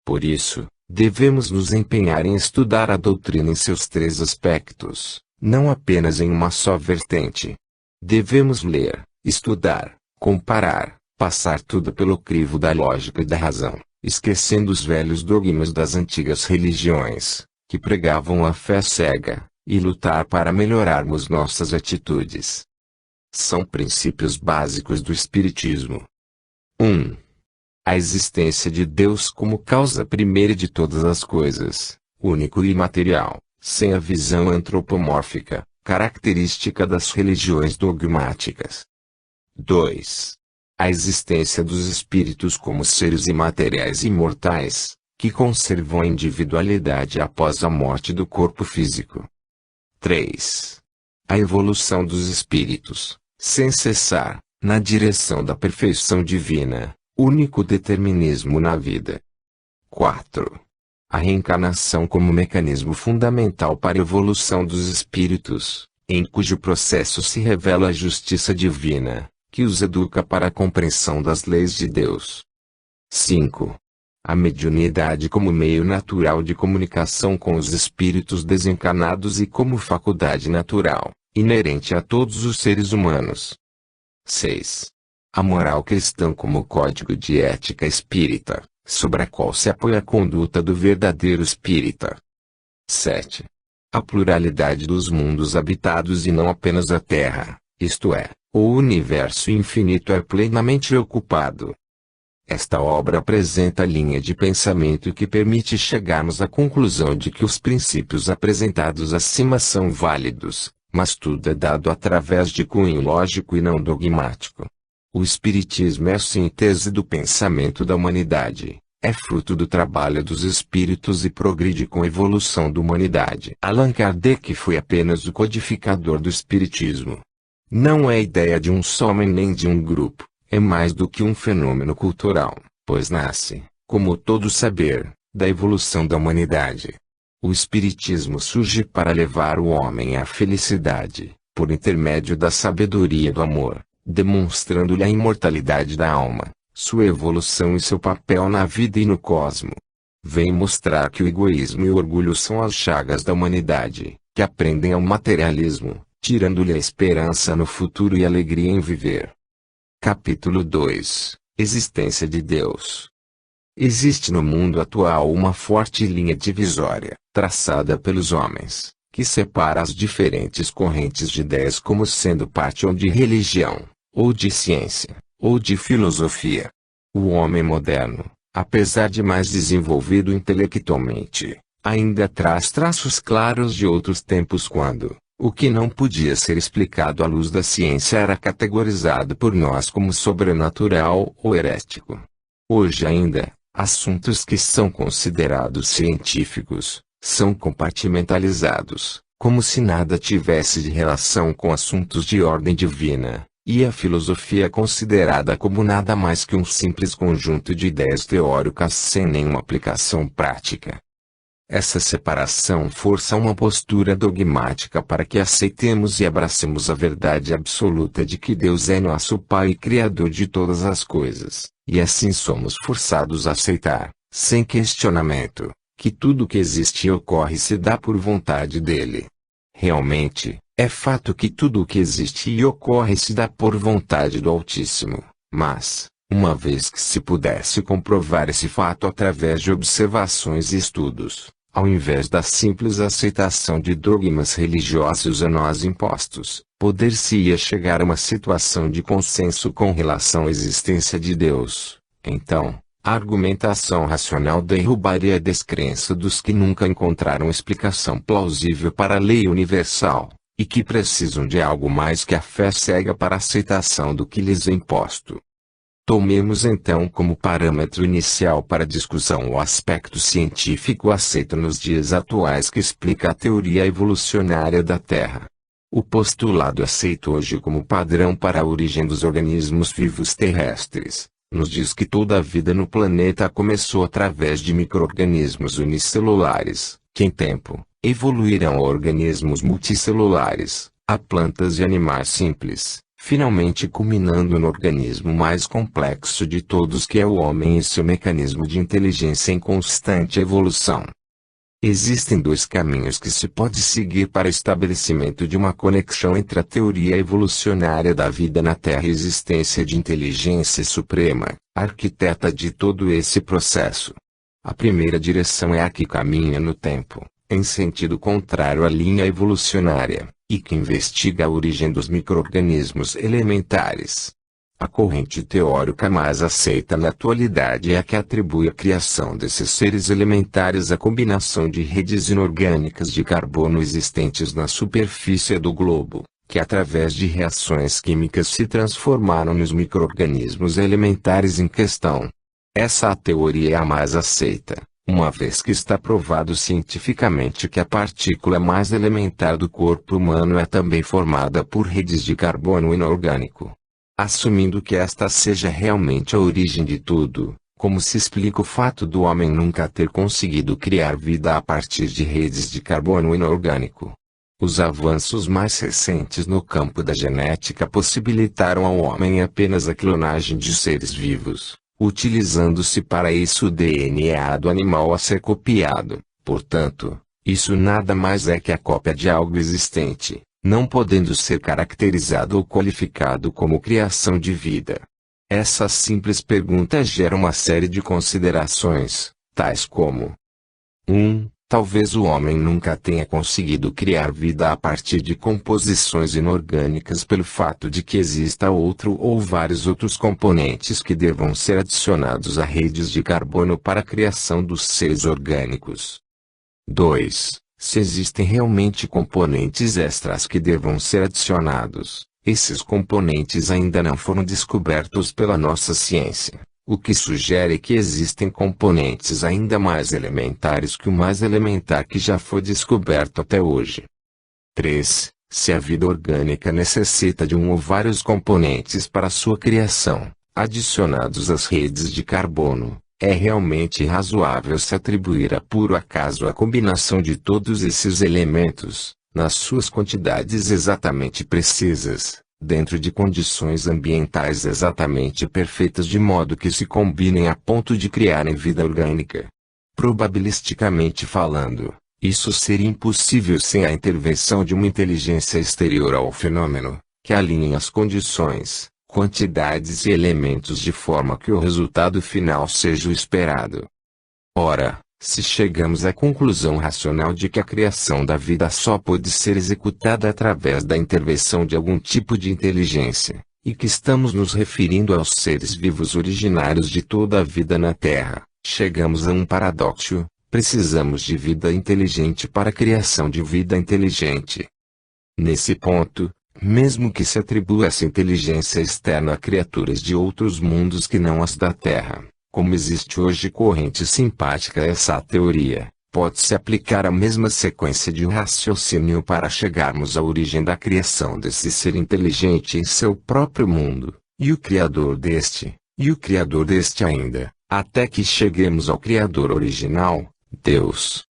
Por isso, devemos nos empenhar em estudar a doutrina em seus 3 aspectos, não apenas em uma só vertente. Devemos ler, estudar, comparar, passar tudo pelo crivo da lógica e da razão, esquecendo os velhos dogmas das antigas religiões, que pregavam a fé cega, e lutar para melhorarmos nossas atitudes. São princípios básicos do Espiritismo. 1. A existência de Deus como causa primeira de todas as coisas, único e imaterial, sem a visão antropomórfica, característica das religiões dogmáticas. 2. A existência dos espíritos como seres imateriais e imortais, que conservam a individualidade após a morte do corpo físico. 3. A evolução dos espíritos, sem cessar, na direção da perfeição divina, único determinismo na vida. 4. A reencarnação como mecanismo fundamental para a evolução dos espíritos, em cujo processo se revela a justiça divina, que os educa para a compreensão das leis de Deus. 5. A mediunidade como meio natural de comunicação com os espíritos desencarnados e como faculdade natural, inerente a todos os seres humanos. 6. A moral cristã como código de ética espírita, sobre a qual se apoia a conduta do verdadeiro espírita. 7. A pluralidade dos mundos habitados e não apenas a Terra, isto é, o universo infinito é plenamente ocupado. Esta obra apresenta a linha de pensamento que permite chegarmos à conclusão de que os princípios apresentados acima são válidos, mas tudo é dado através de cunho lógico e não dogmático. O Espiritismo é a síntese do pensamento da humanidade, é fruto do trabalho dos espíritos e progride com a evolução da humanidade. Allan Kardec foi apenas o codificador do Espiritismo. Não é ideia de um só homem nem de um grupo. É mais do que um fenômeno cultural, pois nasce, como todo saber, da evolução da humanidade. O Espiritismo surge para levar o homem à felicidade, por intermédio da sabedoria e do amor, demonstrando-lhe a imortalidade da alma, sua evolução e seu papel na vida e no cosmo. Vem mostrar que o egoísmo e o orgulho são as chagas da humanidade, que aprendem ao materialismo, tirando-lhe a esperança no futuro e a alegria em viver. Capítulo 2 – Existência de Deus. Existe no mundo atual uma forte linha divisória, traçada pelos homens, que separa as diferentes correntes de ideias como sendo parte ou de religião, ou de ciência, ou de filosofia. O homem moderno, apesar de mais desenvolvido intelectualmente, ainda traz traços claros de outros tempos quando o que não podia ser explicado à luz da ciência era categorizado por nós como sobrenatural ou herético. Hoje ainda, assuntos que são considerados científicos, são compartimentalizados, como se nada tivesse de relação com assuntos de ordem divina, e a filosofia é considerada como nada mais que um simples conjunto de ideias teóricas sem nenhuma aplicação prática. Essa separação força uma postura dogmática para que aceitemos e abracemos a verdade absoluta de que Deus é nosso Pai e Criador de todas as coisas, e assim somos forçados a aceitar, sem questionamento, que tudo o que existe e ocorre se dá por vontade dele. Realmente, é fato que tudo o que existe e ocorre se dá por vontade do Altíssimo, mas, uma vez que se pudesse comprovar esse fato através de observações e estudos, ao invés da simples aceitação de dogmas religiosos a nós impostos, poder-se-ia chegar a uma situação de consenso com relação à existência de Deus. Então, a argumentação racional derrubaria a descrença dos que nunca encontraram explicação plausível para a lei universal, e que precisam de algo mais que a fé cega para a aceitação do que lhes é imposto. Tomemos então como parâmetro inicial para a discussão o aspecto científico aceito nos dias atuais que explica a teoria evolucionária da Terra. O postulado aceito hoje como padrão para a origem dos organismos vivos terrestres nos diz que toda a vida no planeta começou através de micro-organismos unicelulares, que em tempo evoluíram a organismos multicelulares, a plantas e animais simples, finalmente culminando no organismo mais complexo de todos que é o homem e seu mecanismo de inteligência em constante evolução. Existem dois caminhos que se pode seguir para o estabelecimento de uma conexão entre a teoria evolucionária da vida na Terra e a existência de inteligência suprema, arquiteta de todo esse processo. A primeira direção é a que caminha no tempo, em sentido contrário à linha evolucionária, e que investiga a origem dos micro-organismos elementares. A corrente teórica mais aceita na atualidade é a que atribui a criação desses seres elementares à combinação de redes inorgânicas de carbono existentes na superfície do globo, que através de reações químicas se transformaram nos micro-organismos elementares em questão. Essa teoria é a mais aceita, uma vez que está provado cientificamente que a partícula mais elementar do corpo humano é também formada por redes de carbono inorgânico. Assumindo que esta seja realmente a origem de tudo, como se explica o fato do homem nunca ter conseguido criar vida a partir de redes de carbono inorgânico? Os avanços mais recentes no campo da genética possibilitaram ao homem apenas a clonagem de seres vivos, utilizando-se para isso o DNA do animal a ser copiado. Portanto, isso nada mais é que a cópia de algo existente, não podendo ser caracterizado ou qualificado como criação de vida. Essa simples pergunta gera uma série de considerações, tais como: 1. Talvez o homem nunca tenha conseguido criar vida a partir de composições inorgânicas pelo fato de que exista outro ou vários outros componentes que devam ser adicionados a redes de carbono para a criação dos seres orgânicos. 2. Se existem realmente componentes extras que devam ser adicionados, esses componentes ainda não foram descobertos pela nossa ciência, o que sugere que existem componentes ainda mais elementares que o mais elementar que já foi descoberto até hoje. 3. Se a vida orgânica necessita de um ou vários componentes para sua criação, adicionados às redes de carbono, é realmente razoável se atribuir a puro acaso a combinação de todos esses elementos, nas suas quantidades exatamente precisas, dentro de condições ambientais exatamente perfeitas de modo que se combinem a ponto de criarem vida orgânica. Probabilisticamente falando, isso seria impossível sem a intervenção de uma inteligência exterior ao fenômeno, que alinhe as condições, quantidades e elementos de forma que o resultado final seja o esperado. Ora, se chegamos à conclusão racional de que a criação da vida só pode ser executada através da intervenção de algum tipo de inteligência, e que estamos nos referindo aos seres vivos originários de toda a vida na Terra, chegamos a um paradoxo: precisamos de vida inteligente para a criação de vida inteligente. Nesse ponto, mesmo que se atribua essa inteligência externa a criaturas de outros mundos que não as da Terra, como existe hoje corrente simpática a essa teoria, pode-se aplicar a mesma sequência de raciocínio para chegarmos à origem da criação desse ser inteligente em seu próprio mundo, e o Criador deste ainda, até que cheguemos ao Criador original, Deus.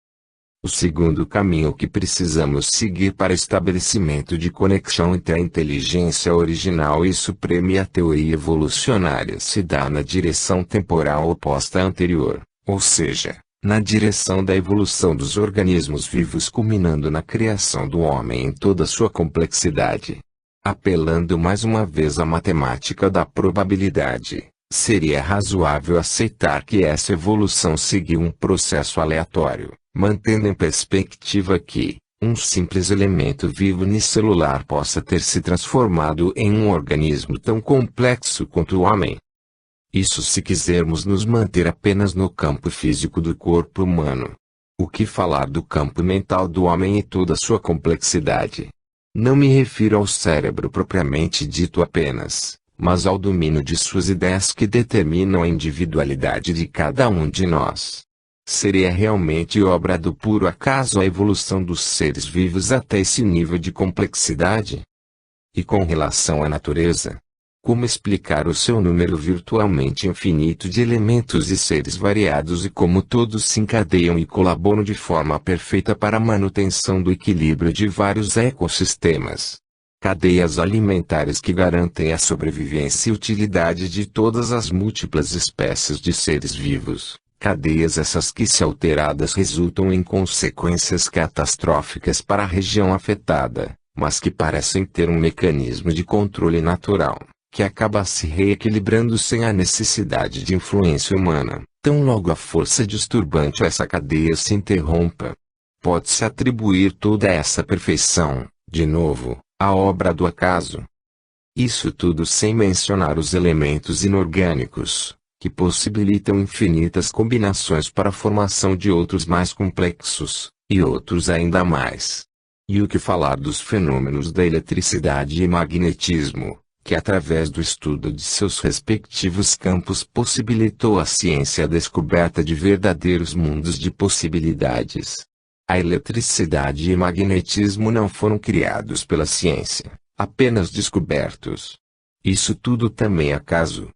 O segundo caminho que precisamos seguir para estabelecimento de conexão entre a inteligência original e suprema e a teoria evolucionária se dá na direção temporal oposta à anterior, ou seja, na direção da evolução dos organismos vivos culminando na criação do homem em toda sua complexidade. Apelando mais uma vez à matemática da probabilidade, Seria razoável aceitar que essa evolução seguiu um processo aleatório, mantendo em perspectiva que um simples elemento vivo unicelular possa ter se transformado em um organismo tão complexo quanto o homem. Isso se quisermos nos manter apenas no campo físico do corpo humano. O que falar do campo mental do homem e toda a sua complexidade? Não me refiro ao cérebro propriamente dito apenas, mas ao domínio de suas ideias que determinam a individualidade de cada um de nós. Seria realmente obra do puro acaso a evolução dos seres vivos até esse nível de complexidade? E com relação à natureza? Como explicar o seu número virtualmente infinito de elementos e seres variados e como todos se encadeiam e colaboram de forma perfeita para a manutenção do equilíbrio de vários ecossistemas? Cadeias alimentares que garantem a sobrevivência e utilidade de todas as múltiplas espécies de seres vivos. Cadeias essas que, se alteradas, resultam em consequências catastróficas para a região afetada, mas que parecem ter um mecanismo de controle natural, que acaba se reequilibrando sem a necessidade de influência humana, tão logo a força disturbante essa cadeia se interrompa. Pode-se atribuir toda essa perfeição, de novo, à obra do acaso. Isso tudo sem mencionar os elementos inorgânicos, que possibilitam infinitas combinações para a formação de outros mais complexos, e outros ainda mais. E o que falar dos fenômenos da eletricidade e magnetismo, que através do estudo de seus respectivos campos possibilitou à ciência a descoberta de verdadeiros mundos de possibilidades. A eletricidade e magnetismo não foram criados pela ciência, apenas descobertos. Isso tudo também é acaso.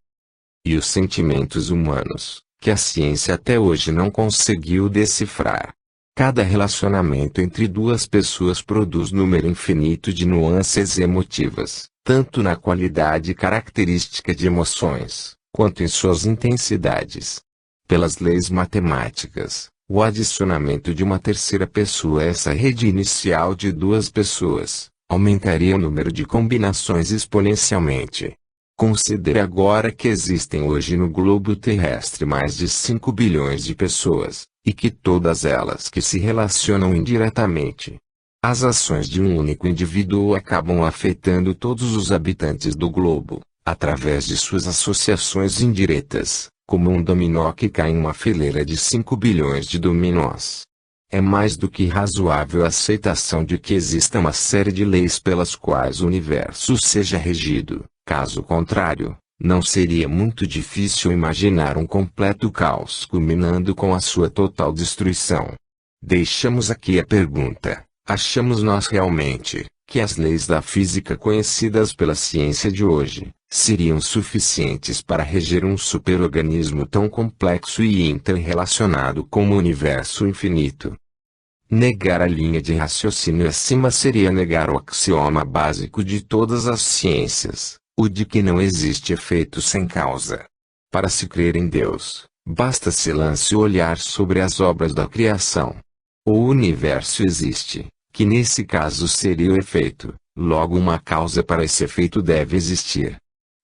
E os sentimentos humanos, que a ciência até hoje não conseguiu decifrar. Cada relacionamento entre duas pessoas produz número infinito de nuances emotivas, tanto na qualidade característica de emoções, quanto em suas intensidades. Pelas leis matemáticas, o adicionamento de uma terceira pessoa a essa rede inicial de duas pessoas, aumentaria o número de combinações exponencialmente. Considere agora que existem hoje no globo terrestre mais de 5 bilhões de pessoas, e que todas elas que se relacionam indiretamente. As ações de um único indivíduo acabam afetando todos os habitantes do globo, através de suas associações indiretas, como um dominó que cai em uma fileira de 5 bilhões de dominós. É mais do que razoável a aceitação de que exista uma série de leis pelas quais o universo seja regido. Caso contrário, não seria muito difícil imaginar um completo caos culminando com a sua total destruição. Deixamos aqui a pergunta: achamos nós realmente que as leis da física conhecidas pela ciência de hoje seriam suficientes para reger um superorganismo tão complexo e interrelacionado como o universo infinito? Negar a linha de raciocínio acima seria negar o axioma básico de todas as ciências, o de que não existe efeito sem causa. Para se crer em Deus, basta se lance o olhar sobre as obras da criação. O universo existe, que nesse caso seria o efeito, logo uma causa para esse efeito deve existir.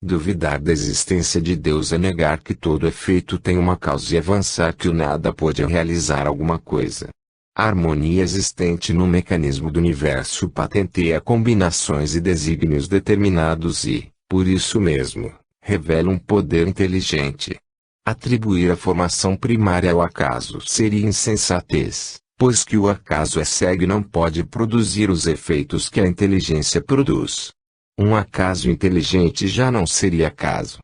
Duvidar da existência de Deus é negar que todo efeito tem uma causa e avançar que o nada pode realizar alguma coisa. A harmonia existente no mecanismo do universo patenteia combinações e desígnios determinados e, por isso mesmo, revela um poder inteligente. Atribuir a formação primária ao acaso seria insensatez, pois que o acaso é cego e não pode produzir os efeitos que a inteligência produz. Um acaso inteligente já não seria acaso.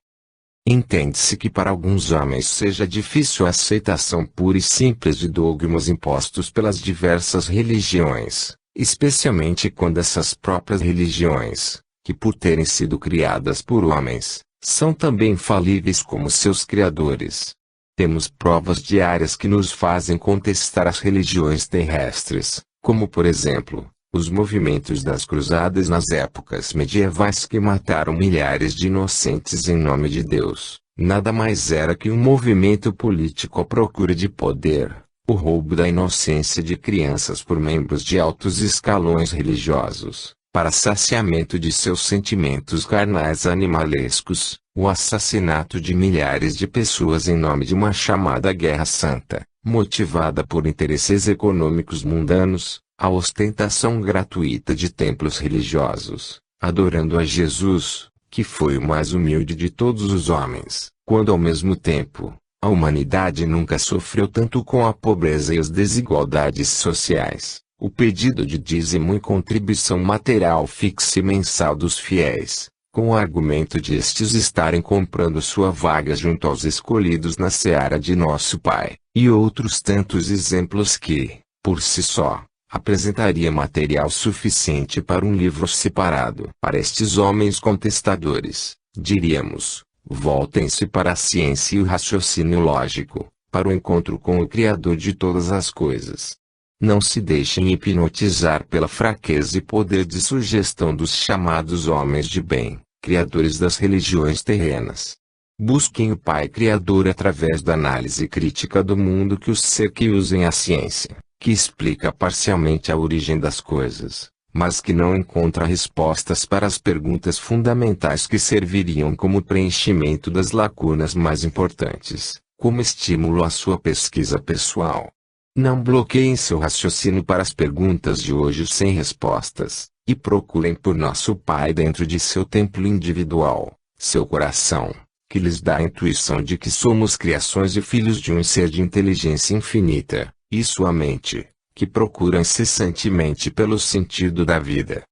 Entende-se que para alguns homens seja difícil a aceitação pura e simples de dogmas impostos pelas diversas religiões, especialmente quando essas próprias religiões, que por terem sido criadas por homens, são também falíveis como seus criadores. Temos provas diárias que nos fazem contestar as religiões terrestres, como por exemplo, os movimentos das cruzadas nas épocas medievais que mataram milhares de inocentes em nome de Deus. Nada mais era que um movimento político à procura de poder, o roubo da inocência de crianças por membros de altos escalões religiosos, para saciamento de seus sentimentos carnais animalescos, o assassinato de milhares de pessoas em nome de uma chamada Guerra Santa, motivada por interesses econômicos mundanos, a ostentação gratuita de templos religiosos, adorando a Jesus, que foi o mais humilde de todos os homens, quando ao mesmo tempo, a humanidade nunca sofreu tanto com a pobreza e as desigualdades sociais. O pedido de dízimo e contribuição material fixa e mensal dos fiéis, com o argumento de estes estarem comprando sua vaga junto aos escolhidos na seara de nosso Pai, e outros tantos exemplos que, por si só, apresentaria material suficiente para um livro separado. Para estes homens contestadores, diríamos, voltem-se para a ciência e o raciocínio lógico, para o encontro com o Criador de todas as coisas. Não se deixem hipnotizar pela fraqueza e poder de sugestão dos chamados homens de bem, criadores das religiões terrenas. Busquem o Pai Criador através da análise crítica do mundo que os cerca e usem a ciência, que explica parcialmente a origem das coisas, mas que não encontra respostas para as perguntas fundamentais que serviriam como preenchimento das lacunas mais importantes, como estímulo à sua pesquisa pessoal. Não bloqueiem seu raciocínio para as perguntas de hoje sem respostas, e procurem por nosso Pai dentro de seu templo individual, seu coração, que lhes dá a intuição de que somos criações e filhos de um ser de inteligência infinita, e sua mente, que procura incessantemente pelo sentido da vida.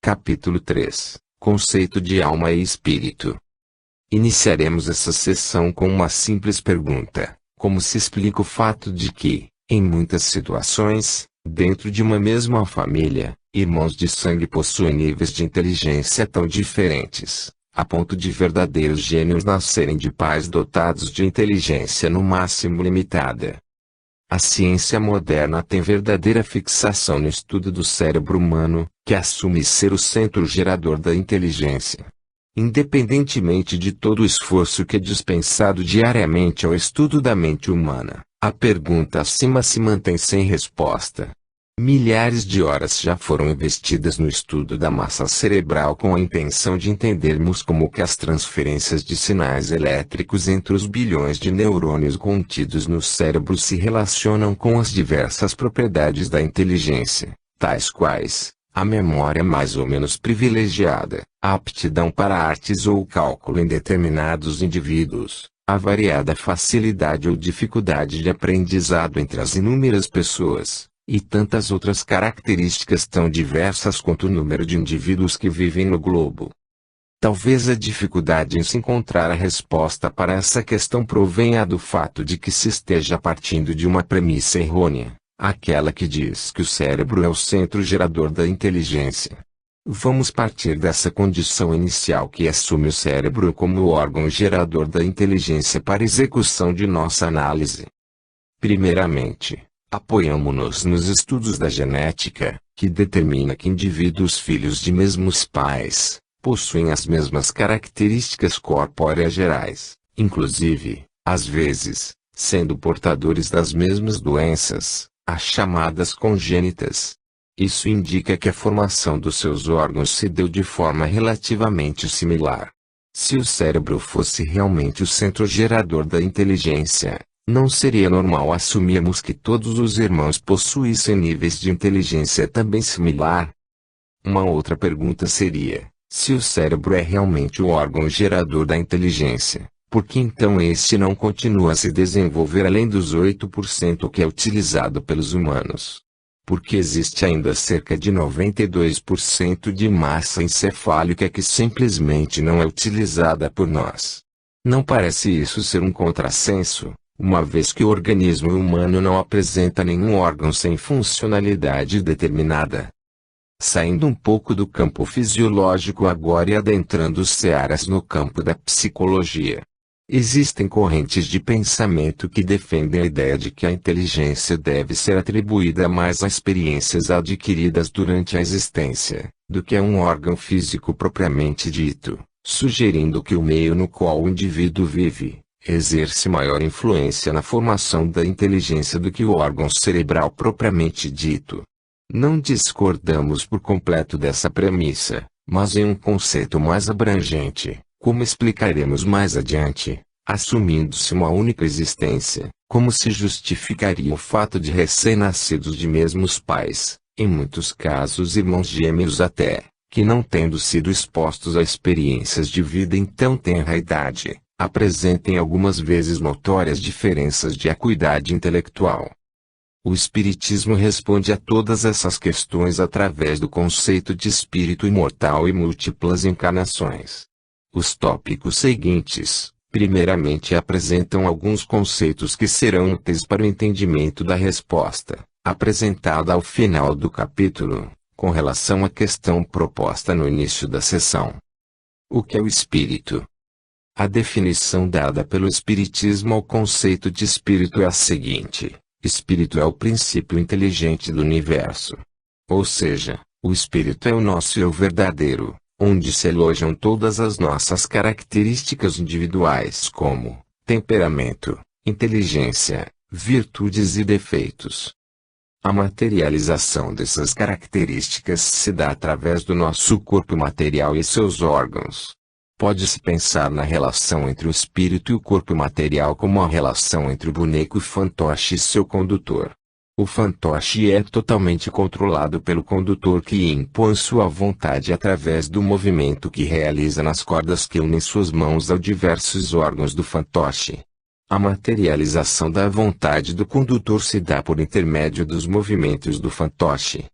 Capítulo 3 – Conceito de alma e espírito. Iniciaremos essa sessão com uma simples pergunta: como se explica o fato de que, em muitas situações, dentro de uma mesma família, irmãos de sangue possuem níveis de inteligência tão diferentes, a ponto de verdadeiros gênios nascerem de pais dotados de inteligência no máximo limitada? A ciência moderna tem verdadeira fixação no estudo do cérebro humano, que assume ser o centro gerador da inteligência. Independentemente de todo o esforço que é dispensado diariamente ao estudo da mente humana, a pergunta acima se mantém sem resposta. Milhares de horas já foram investidas no estudo da massa cerebral com a intenção de entendermos como que as transferências de sinais elétricos entre os bilhões de neurônios contidos no cérebro se relacionam com as diversas propriedades da inteligência, tais quais a memória mais ou menos privilegiada, a aptidão para artes ou cálculo em determinados indivíduos, a variada facilidade ou dificuldade de aprendizado entre as inúmeras pessoas, e tantas outras características tão diversas quanto o número de indivíduos que vivem no globo. Talvez a dificuldade em se encontrar a resposta para essa questão provenha do fato de que se esteja partindo de uma premissa errônea, aquela que diz que o cérebro é o centro gerador da inteligência. Vamos partir dessa condição inicial que assume o cérebro como o órgão gerador da inteligência para execução de nossa análise. Primeiramente, apoiamo-nos nos estudos da genética, que determina que indivíduos filhos de mesmos pais possuem as mesmas características corpóreas gerais, inclusive, às vezes, sendo portadores das mesmas doenças, as chamadas congênitas. Isso indica que a formação dos seus órgãos se deu de forma relativamente similar. Se o cérebro fosse realmente o centro gerador da inteligência, não seria normal assumirmos que todos os irmãos possuíssem níveis de inteligência também similar? Uma outra pergunta seria: se o cérebro é realmente o órgão gerador da inteligência, por que então este não continua a se desenvolver além dos 8% que é utilizado pelos humanos? Porque existe ainda cerca de 92% de massa encefálica que simplesmente não é utilizada por nós. Não parece isso ser um contrassenso, uma vez que o organismo humano não apresenta nenhum órgão sem funcionalidade determinada? Saindo um pouco do campo fisiológico agora e adentrando os searas no campo da psicologia. Existem correntes de pensamento que defendem a ideia de que a inteligência deve ser atribuída mais a experiências adquiridas durante a existência, do que a um órgão físico propriamente dito, sugerindo que o meio no qual o indivíduo vive exerce maior influência na formação da inteligência do que o órgão cerebral propriamente dito. Não discordamos por completo dessa premissa, mas em um conceito mais abrangente, como explicaremos mais adiante, assumindo-se uma única existência, como se justificaria o fato de recém-nascidos de mesmos pais, em muitos casos irmãos gêmeos até, que não tendo sido expostos a experiências de vida em tão tenra idade, apresentem algumas vezes notórias diferenças de acuidade intelectual. O Espiritismo responde a todas essas questões através do conceito de espírito imortal e múltiplas encarnações. Os tópicos seguintes, primeiramente apresentam alguns conceitos que serão úteis para o entendimento da resposta, apresentada ao final do capítulo, com relação à questão proposta no início da sessão. O que é o espírito? A definição dada pelo Espiritismo ao conceito de espírito é a seguinte: espírito é o princípio inteligente do universo. Ou seja, o espírito é o nosso eu verdadeiro, onde se alojam todas as nossas características individuais como temperamento, inteligência, virtudes e defeitos. A materialização dessas características se dá através do nosso corpo material e seus órgãos. Pode-se pensar na relação entre o espírito e o corpo material como a relação entre o boneco fantoche e seu condutor. O fantoche é totalmente controlado pelo condutor que impõe sua vontade através do movimento que realiza nas cordas que unem suas mãos aos diversos órgãos do fantoche. A materialização da vontade do condutor se dá por intermédio dos movimentos do fantoche.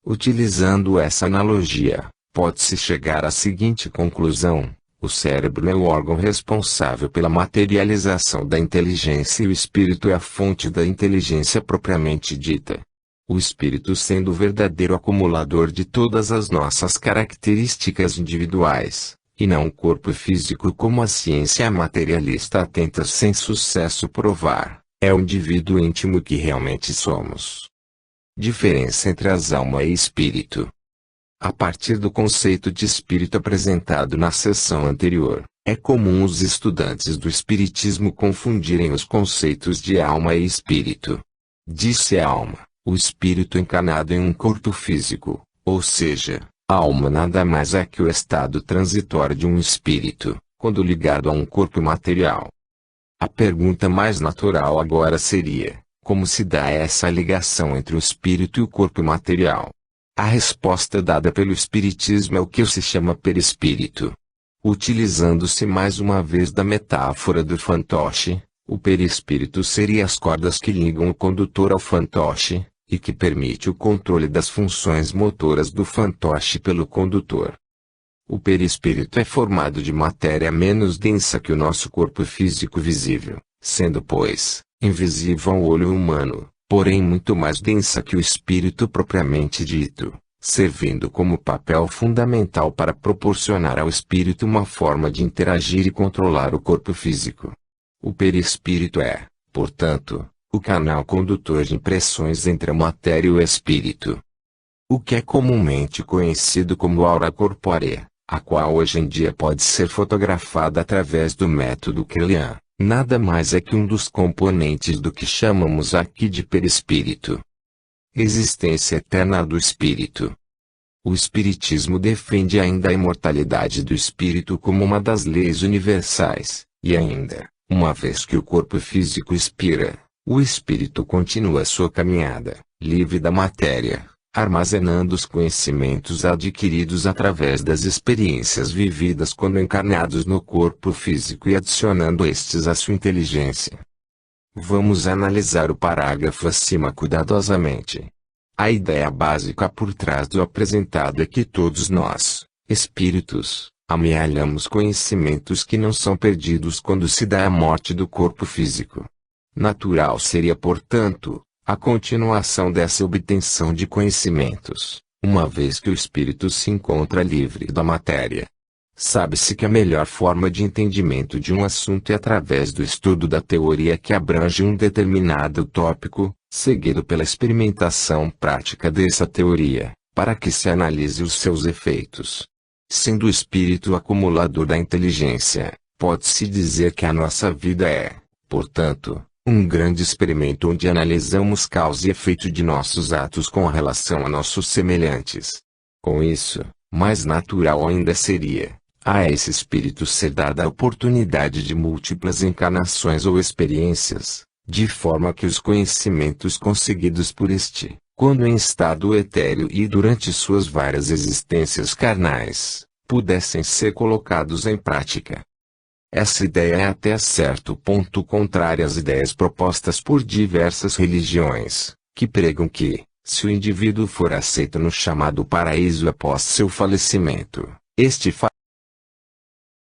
Utilizando essa analogia, pode-se chegar à seguinte conclusão: o cérebro é o órgão responsável pela materialização da inteligência e o espírito é a fonte da inteligência propriamente dita. O espírito sendo o verdadeiro acumulador de todas as nossas características individuais, e não o corpo físico como a ciência materialista tenta sem sucesso provar, é o indivíduo íntimo que realmente somos. Diferença entre as alma e espírito. A partir do conceito de espírito apresentado na sessão anterior, é comum os estudantes do espiritismo confundirem os conceitos de alma e espírito. Diz-se alma, o espírito encarnado em um corpo físico, ou seja, a alma nada mais é que o estado transitório de um espírito, quando ligado a um corpo material. A pergunta mais natural agora seria: como se dá essa ligação entre o espírito e o corpo material? A resposta dada pelo Espiritismo é o que se chama perispírito. Utilizando-se mais uma vez da metáfora do fantoche, o perispírito seria as cordas que ligam o condutor ao fantoche, e que permite o controle das funções motoras do fantoche pelo condutor. O perispírito é formado de matéria menos densa que o nosso corpo físico visível, sendo, pois, invisível ao olho humano, porém muito mais densa que o espírito propriamente dito, servindo como papel fundamental para proporcionar ao espírito uma forma de interagir e controlar o corpo físico. O perispírito é, portanto, o canal condutor de impressões entre a matéria e o espírito. O que é comumente conhecido como aura corpórea, a qual hoje em dia pode ser fotografada através do método Kirlian, nada mais é que um dos componentes do que chamamos aqui de perispírito. Existência eterna do espírito. O Espiritismo defende ainda a imortalidade do espírito como uma das leis universais, e ainda, uma vez que o corpo físico expira, o espírito continua sua caminhada, livre da matéria, armazenando os conhecimentos adquiridos através das experiências vividas quando encarnados no corpo físico e adicionando estes à sua inteligência. Vamos analisar o parágrafo acima cuidadosamente. A ideia básica por trás do apresentado é que todos nós, espíritos, amealhamos conhecimentos que não são perdidos quando se dá a morte do corpo físico. Natural seria, portanto, a continuação dessa obtenção de conhecimentos, uma vez que o espírito se encontra livre da matéria. Sabe-se que a melhor forma de entendimento de um assunto é através do estudo da teoria que abrange um determinado tópico, seguido pela experimentação prática dessa teoria, para que se analise os seus efeitos. Sendo o espírito o acumulador da inteligência, pode-se dizer que a nossa vida é, portanto, Um grande experimento onde analisamos causa e efeito de nossos atos com relação a nossos semelhantes. Com isso, mais natural ainda seria, a esse espírito ser dada a oportunidade de múltiplas encarnações ou experiências, de forma que os conhecimentos conseguidos por este, quando em estado etéreo e durante suas várias existências carnais, pudessem ser colocados em prática. Essa ideia é até certo ponto contrária às ideias propostas por diversas religiões, que pregam que, se o indivíduo for aceito no chamado paraíso após seu falecimento, este